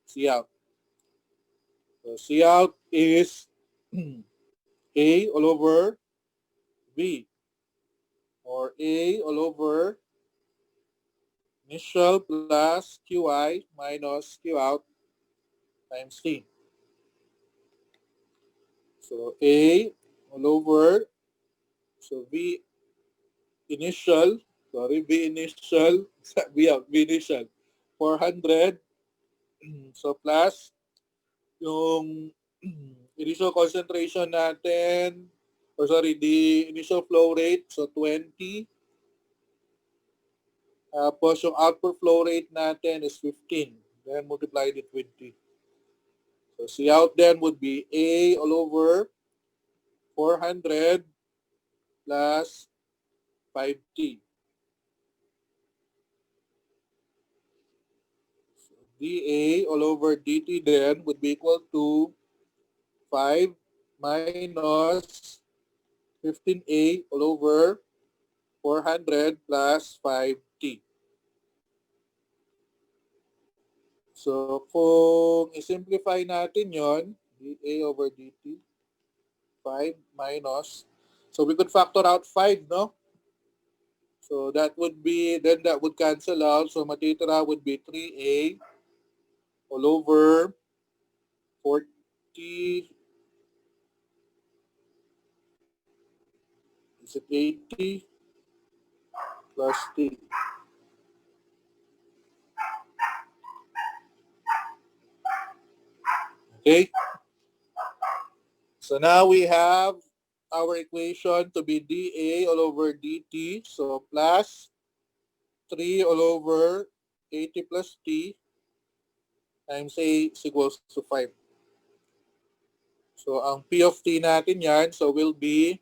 C out. So C out is A all over V, or A all over initial plus QI minus Q out times T. So A all over, so V initial, V initial, 400. So plus yung initial concentration natin, or sorry, the initial flow rate, so 20. Tapos yung output flow rate natin is 15. Then multiplied it with T. So C out then would be A all over 400 plus 5T. So dA all over dt then would be equal to 5 minus 15A all over 400 plus 5T. So kung i-simplify natin yon, dA over dt, 5 minus, so we could factor out 5, no? So that would be, then that would cancel out. So matitira would be 3A all over 40, is it 80 plus T. Okay? So now we have our equation to be dA all over dt. So plus 3 all over 80 plus T times A is equals to 5. So ang P of T natin yan, so will be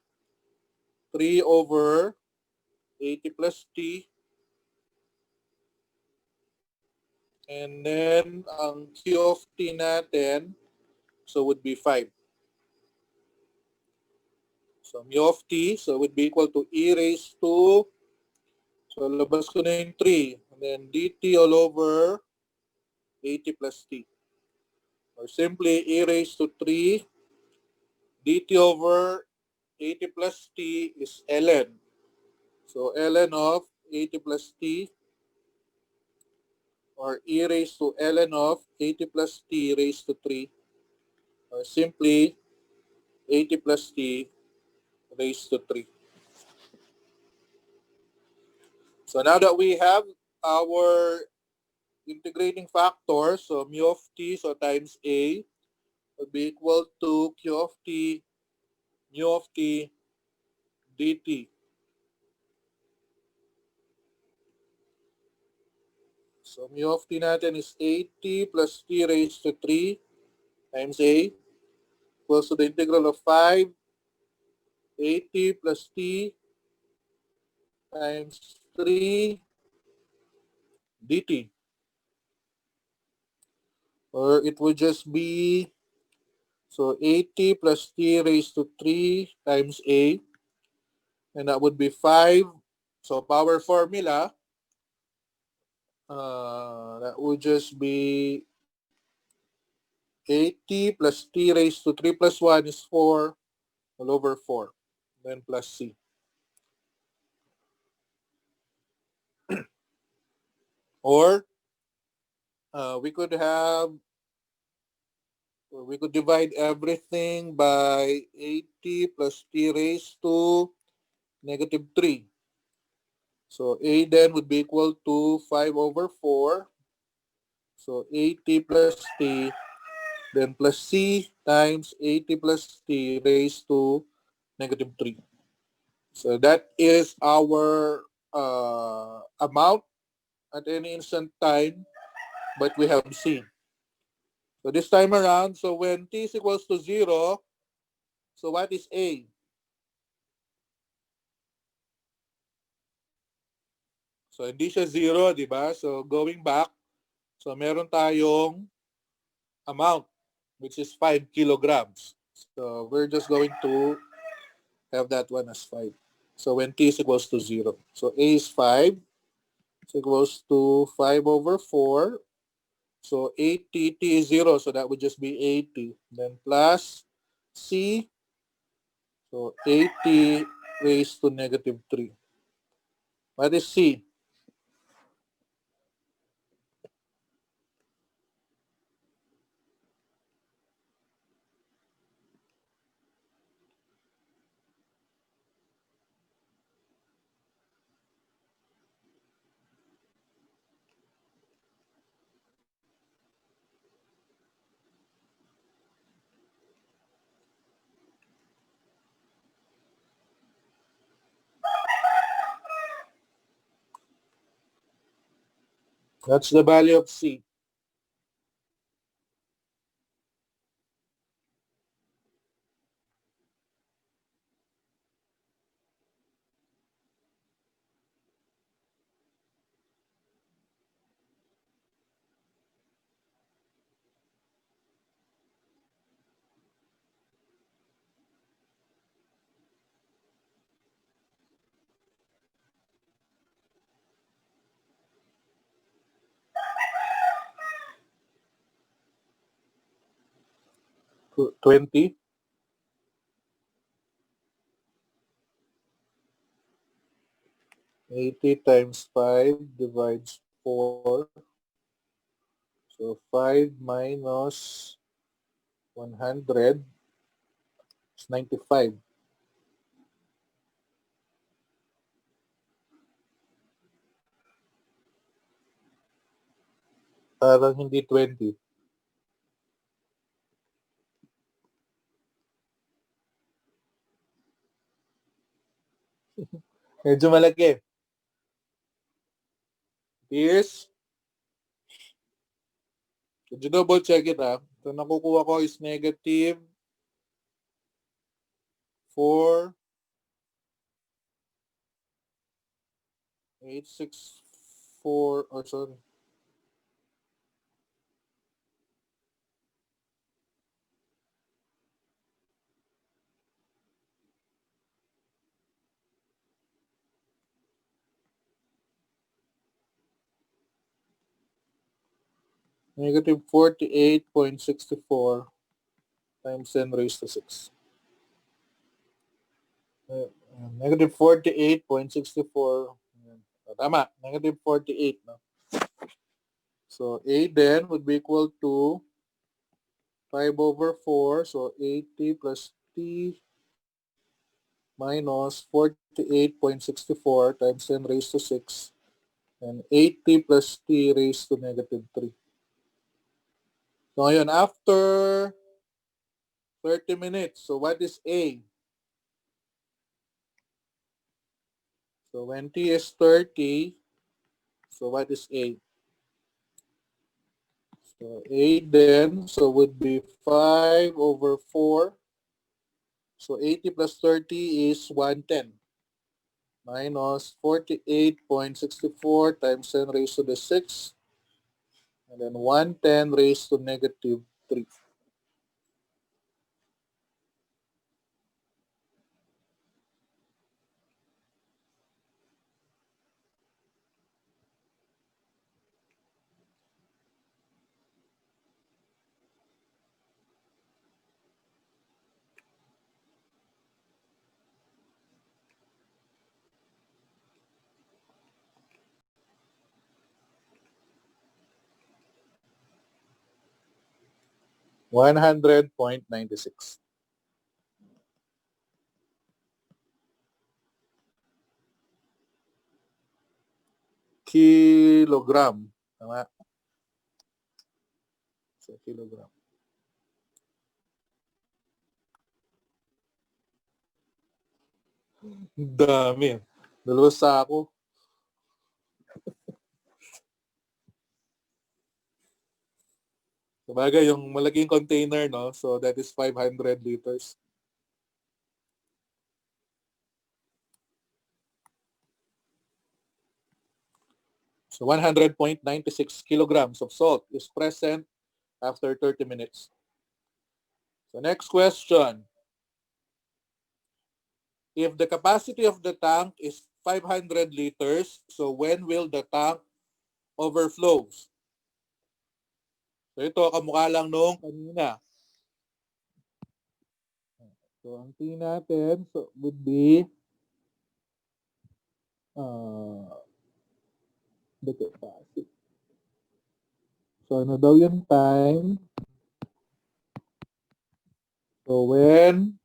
3 over 80 plus T. And then ang Q of T natin, so would be 5. So mu of T, so would be equal to E raised to, so labas ko na yung 3. And then dt all over 80 plus T. Or simply E raised to 3 dt over 80 plus T is ln. So ln of 80 plus T, or E raised to ln of 80 plus T raised to 3, or simply 80 plus T raised to 3. So now that we have our integrating factor, so mu of T, so times A, would be equal to Q of T, mu of T, dt. So mu of T natin is 80 plus T raised to 3 times A equals to the integral of 5, 80 plus T times 3 dt. Or it would just be, so 80 plus T raised to 3 times A, and that would be 5. So power formula, that would just be 80 plus T raised to 3 plus 1 is 4 all over 4. Then plus C. Or we could divide everything by 80 plus T raised to negative 3. So A then would be equal to 5 over 4. So 80 plus T, then plus C times 80 plus T raised to negative 3. So that is our amount at any instant time, but we have seen. So this time around, so when T is equals to 0, so what is A? So hindi siya 0, di ba? So going back, so meron tayong amount, which is 5 kilograms. So we're just going to have that one as 5. So when t is equals to 0. So a is 5. It's equals to 5 over 4. So 80, t is 0. So that would just be 80. Then plus c. So 80 raised to negative 3. What is c? That's the value of c. To 20. 80 times 5 divides 4. So 5 minus 100 is 95. Parang hindi 20. Medyo malaki. Is, could you double check it ha? Ito nakukuha ko is negative 4, 864, or sorry. Negative 48.64 times 10 raised to 6. Negative 48.64. Tama, negative 48. No? So A then would be equal to 5 over 4. So 80 plus T minus 48.64 times 10 raised to 6. And 80 plus T raised to negative 3. So ngayon, after 30 minutes, so what is A? So when T is 30, so what is A? So A then, so would be 5 over 4. So 80 plus 30 is 110. Minus 48.64 times 10 raised to the 6. And then 110 raised to negative 3. $100.96 kilogram. Tama? So, kilogram. Dami. Dalawa sa ako. Sabagay, yung malaking container, no? So, that is 500 liters. So 100.96 kilograms of salt is present after 30 minutes. So next question. If the capacity of the tank is 500 liters, so when will the tank overflow? So ito, kamukha lang nung kanina. So ang T natin would be the capacity. So ano daw yung time? So when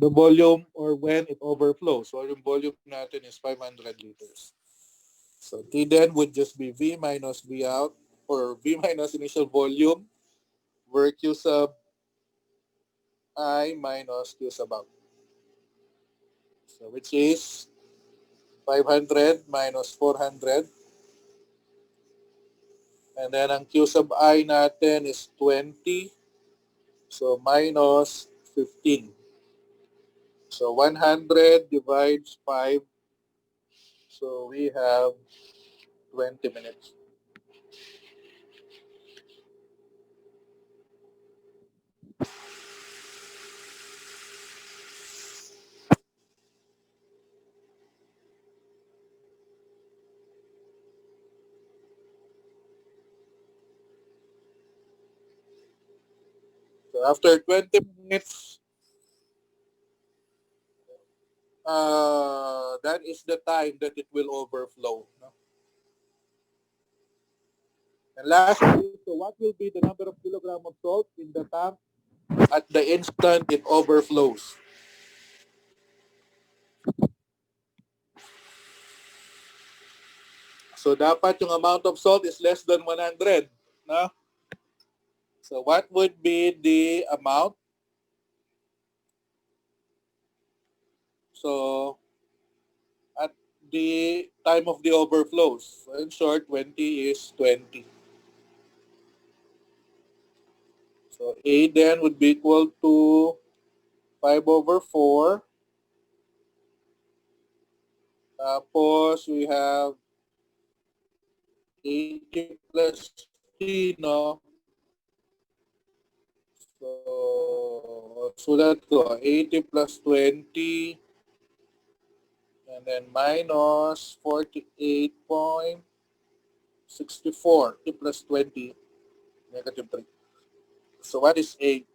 the volume or when it overflows. So yung volume natin is 500 liters. So T then would just be V minus V out or V minus initial volume where Q sub I minus Q sub out. So which is 500 minus 400. And then ang Q sub I natin is 20. So minus 15. So 100 divides 5. So we have 20 minutes. So after 20 minutes, that is the time that it will overflow. No? And lastly, so what will be the number of kilogram of salt in the tank at the instant it overflows? So dapat yung amount of salt is less than 100. No? So what would be the amount? So at the time of the overflows. So in short, 20 is 20. So A then would be equal to 5 over 4. Tapos we have 80 plus T, no? So that ko, 80 plus 20, and then minus 48.64 plus 20, negative 3. So what is A?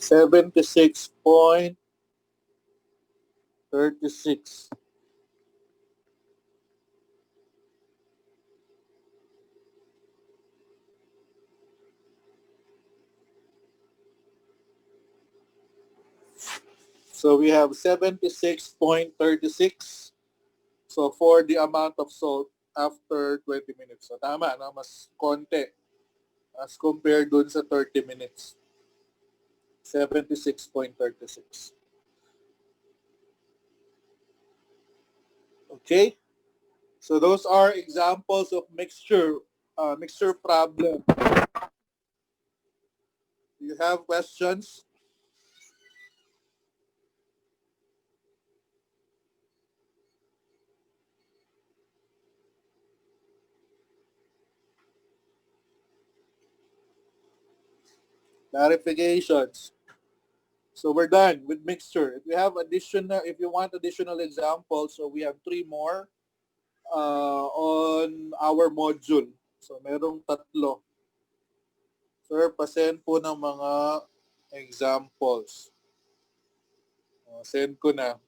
$76.36. So we have 76.36. So for the amount of salt after 20 minutes. So tama, no? Mas konti as compared dun sa 30 minutes. 76.36. Okay? So those are examples of mixture problem. Do you have questions? Clarifications? So we're done with mixture. If you want additional examples, so we have 3 more on our module. So merong 3. Sir, pasend po ng mga examples. Send ko na.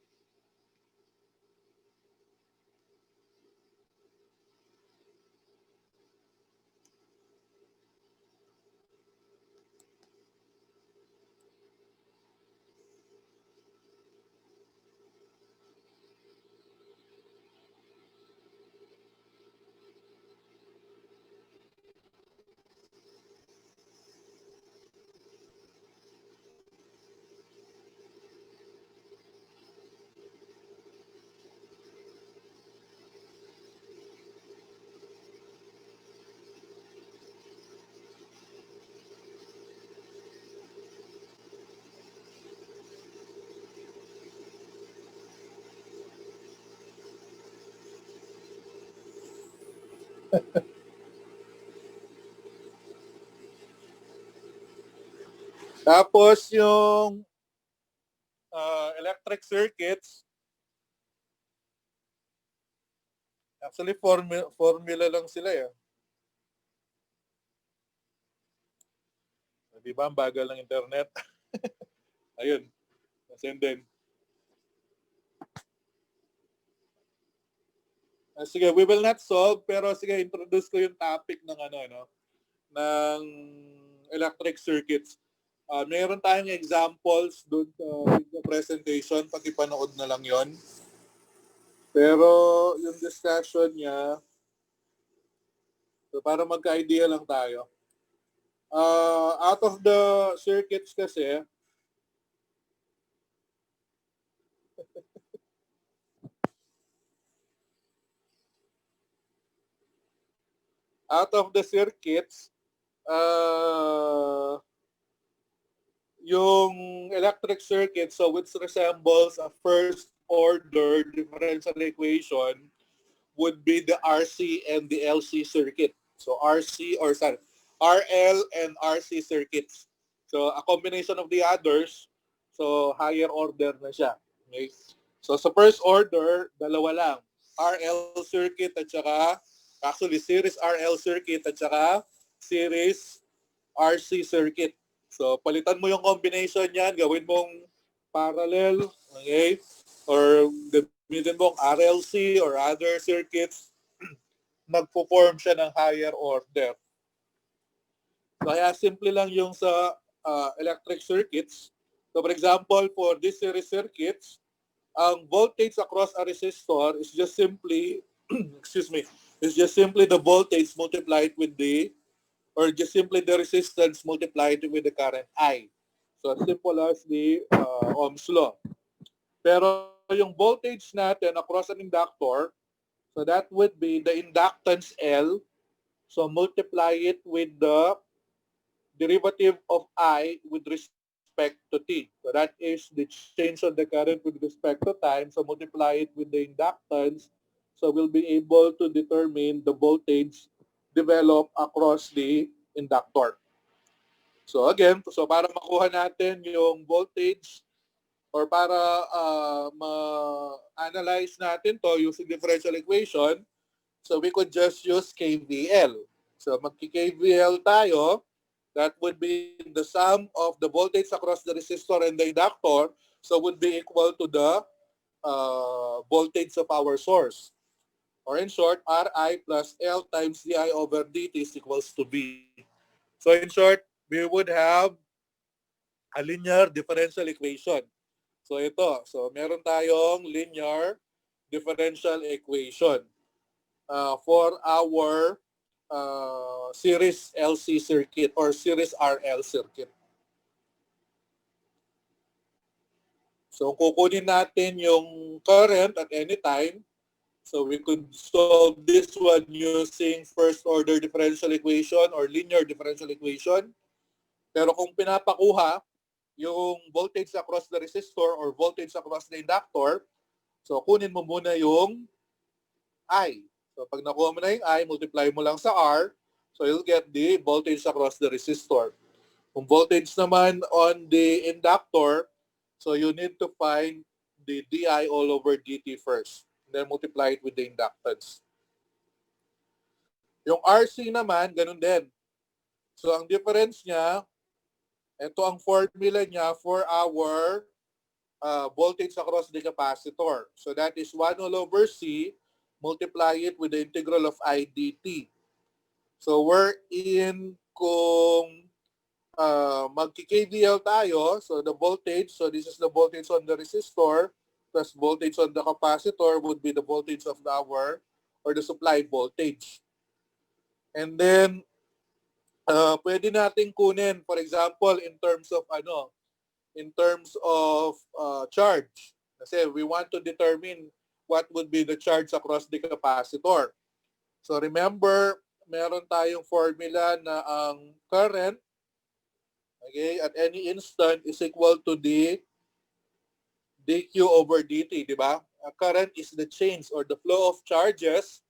Tapos yung electric circuits, actually formula lang sila eh. Di ba ang bagal ng internet? Ayun, send din. Sige, we will not solve, pero sige, introduce ko yung topic ng ng electric circuits. Mayroon tayong examples doon sa presentation, pakipanood na lang yon. Pero yung discussion niya, so para magka-idea lang tayo. Out of the circuits kasi, out of the circuits, yung electric circuit, so which resembles a first order differential equation, would be the RC and the LC circuit. So RL and RC circuits. So a combination of the others, so higher order na siya. Okay? So sa first order, dalawa lang. RL circuit at saka, actually series RL circuit at saka series RC circuit. So palitan mo yung combination niyan, gawin mong parallel, okay? Or gamitin mong RLC or other circuits, magpo-form siya ng higher order. So kaya simple lang yung sa electric circuits. So for example, for this series circuits, ang voltage across a resistor is just simply, excuse me, is just simply the voltage multiplied with the, or just simply the resistance multiplied with the current I. So as simple as the Ohm's law. Pero yung voltage natin across an inductor, so that would be the inductance L. So multiply it with the derivative of I with respect to T. So that is the change of the current with respect to time. So multiply it with the inductance. So we'll be able to determine the voltage developed across the inductor. So again, so para makuha natin yung voltage or para ma-analyze natin to using differential equation, so we could just use KVL. So magki-KVL tayo, that would be the sum of the voltage across the resistor and the inductor, so would be equal to the voltage of our source. Or in short, Ri plus L times di over dt is equals to V. So in short, we would have a linear differential equation. So ito, so meron tayong linear differential equation for our series LC circuit or series RL circuit. So kukunin natin yung current at any time. So we could solve this one using first order differential equation or linear differential equation. Pero kung pinapakuha yung voltage across the resistor or voltage across the inductor, so kunin mo muna yung I. So pag nakuha mo na yung I, multiply mo lang sa R, so you'll get the voltage across the resistor. Kung voltage naman on the inductor, so you need to find the di all over dt first. Then multiply it with the inductance. Yung RC naman, ganun din. So ang difference niya, ito ang formula niya for our voltage across the capacitor. So that is 1 all over C, multiply it with the integral of I dt. So wherein kung magki-KVL tayo, so the voltage, so this is the voltage on the resistor, plus voltage on the capacitor would be the voltage of our, or the supply voltage. And then, pwede nating kunin, for example, in terms of charge. Kasi we want to determine what would be the charge across the capacitor. So remember, meron tayong formula na ang current, okay, at any instant is equal to the dq over dt, di ba? Current is the change or the flow of charges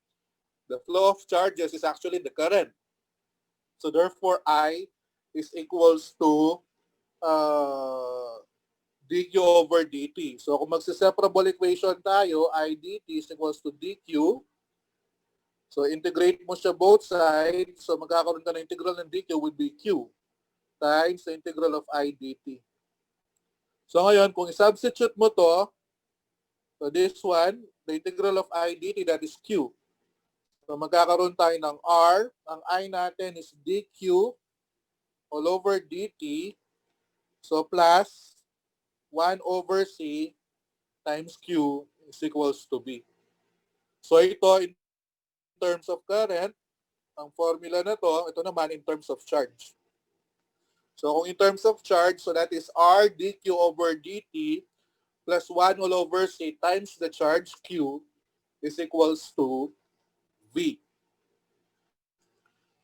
The flow of charges is actually the current. So therefore, I is equals to dq over dt. So kung magsiseparable equation tayo, I dt is equals to dq. So integrate mo siya both sides. So magkakaroon ka ng integral ng dq would be q times the integral of I dt. So ngayon, kung i-substitute mo to, so this one, the integral of I dt, that is q. So magkakaroon tayo ng r. Ang I natin is dq all over dt. So plus 1 over c times q is equals to b. So ito in terms of current, ang formula na to, ito naman in terms of charge. So kung in terms of charge, so that is r dq over dt plus 1 all over c times the charge q is equals to v.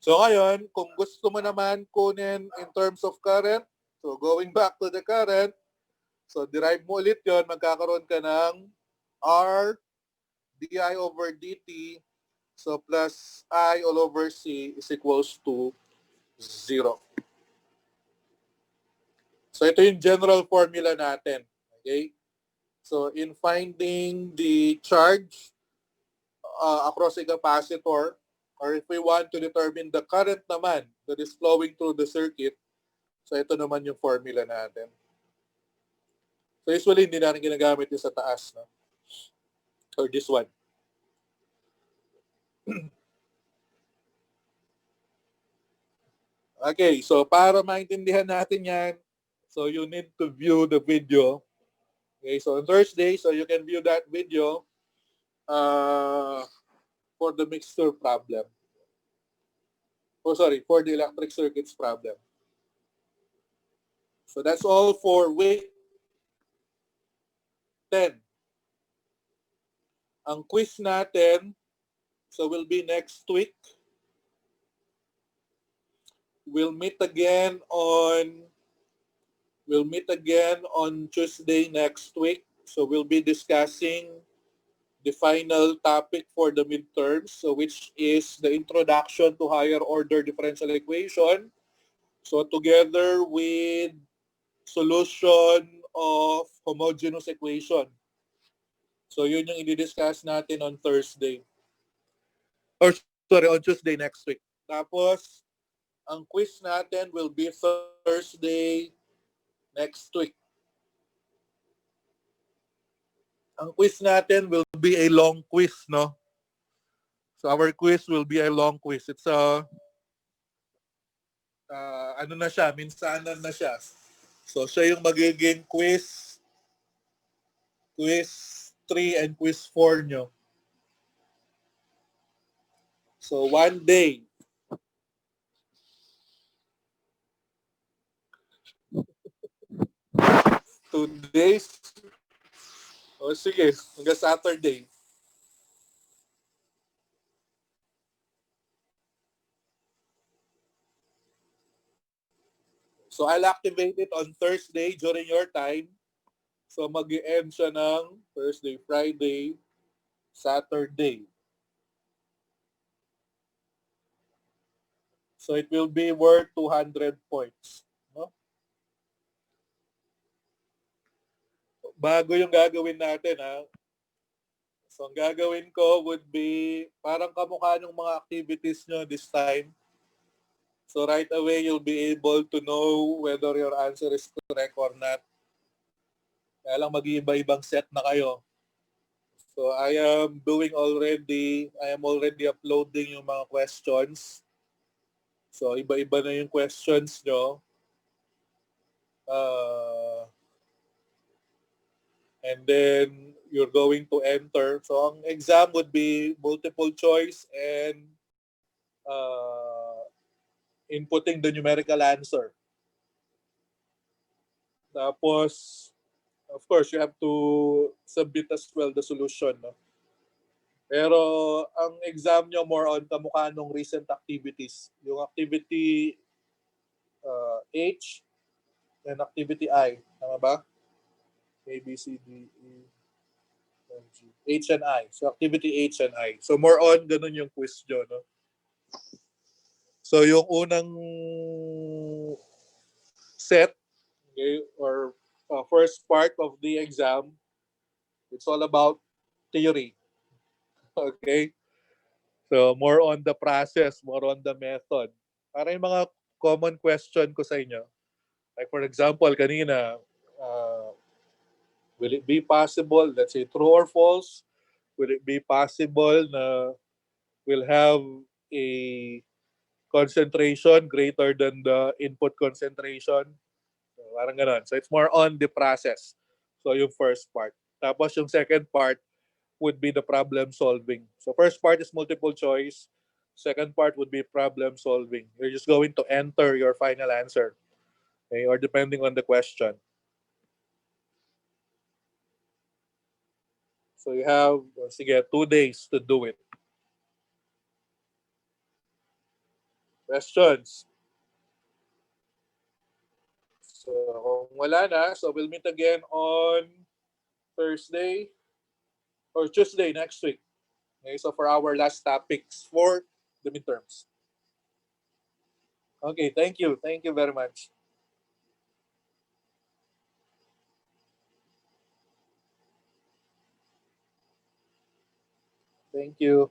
So ngayon, kung gusto mo naman kunin in terms of current, so going back to the current, so derive mo ulit yun, magkakaroon ka ng r di over dt, so plus I all over c is equals to 0. So ito yung general formula natin. Okay? So in finding the charge across a capacitor, or if we want to determine the current naman that is flowing through the circuit, so ito naman yung formula natin. So usually hindi natin ginagamit yung sa taas, no? Or this one. Okay, so para maintindihan natin yan, so you need to view the video. Okay, so on Thursday, so you can view that video for the mixture problem. Oh, sorry, for the electric circuits problem. So that's all for week 10. Ang quiz natin, so will be next week. We'll meet again on Tuesday next week. So we'll be discussing the final topic for the midterms, so which is the introduction to higher order differential equation. So together with solution of homogeneous equation. So yun yung i-discuss natin on Thursday. Or sorry, on Tuesday next week. Tapos, ang quiz natin will be Thursday next week. Ang quiz natin will be a long quiz, no? So our quiz will be a long quiz. It's ano na siya, minsanan na siya. So siya yung magiging quiz 3 and quiz 4 nyo. So one day. Today's, o sige, hanggang Saturday. So I'll activate it on Thursday during your time. So mag-i-end siya ng Thursday, Friday, Saturday. So it will be worth 200 points. No? Bago yung gagawin natin, ha? So ang gagawin ko would be parang kamukha ng mga activities nyo this time. So right away, you'll be able to know whether your answer is correct or not. Kaya lang mag-iiba-ibang set na kayo. So I am already uploading yung mga questions. So iba-iba na yung questions nyo. And then you're going to enter. So ang exam would be multiple choice and inputting the numerical answer. Tapos, of course, you have to submit as well the solution. No? Pero ang exam nyo more on kamukha ng recent activities. Yung activity H and activity I. Tama ba? A, B, C, D, E, H and I. So activity H and I. So more on, ganun yung quiz nyo. No? So yung unang set, okay, or first part of the exam, it's all about theory. Okay? So more on the process, more on the method. Para yung mga common question ko sa inyo. Like for example, kanina, will it be possible, let's say true or false, will it be possible na we'll have a concentration greater than the input concentration? So, parang ganun. So it's more on the process. So yung first part. Tapos yung second part would be the problem solving. So first part is multiple choice. Second part would be problem solving. You're just going to enter your final answer. Okay? Or depending on the question. So you have, sige, 2 days to do it. Questions? So kung wala na, so we'll meet again on Thursday or Tuesday next week. Okay, so for our last topics for the midterms. Okay, thank you. Thank you very much. Thank you.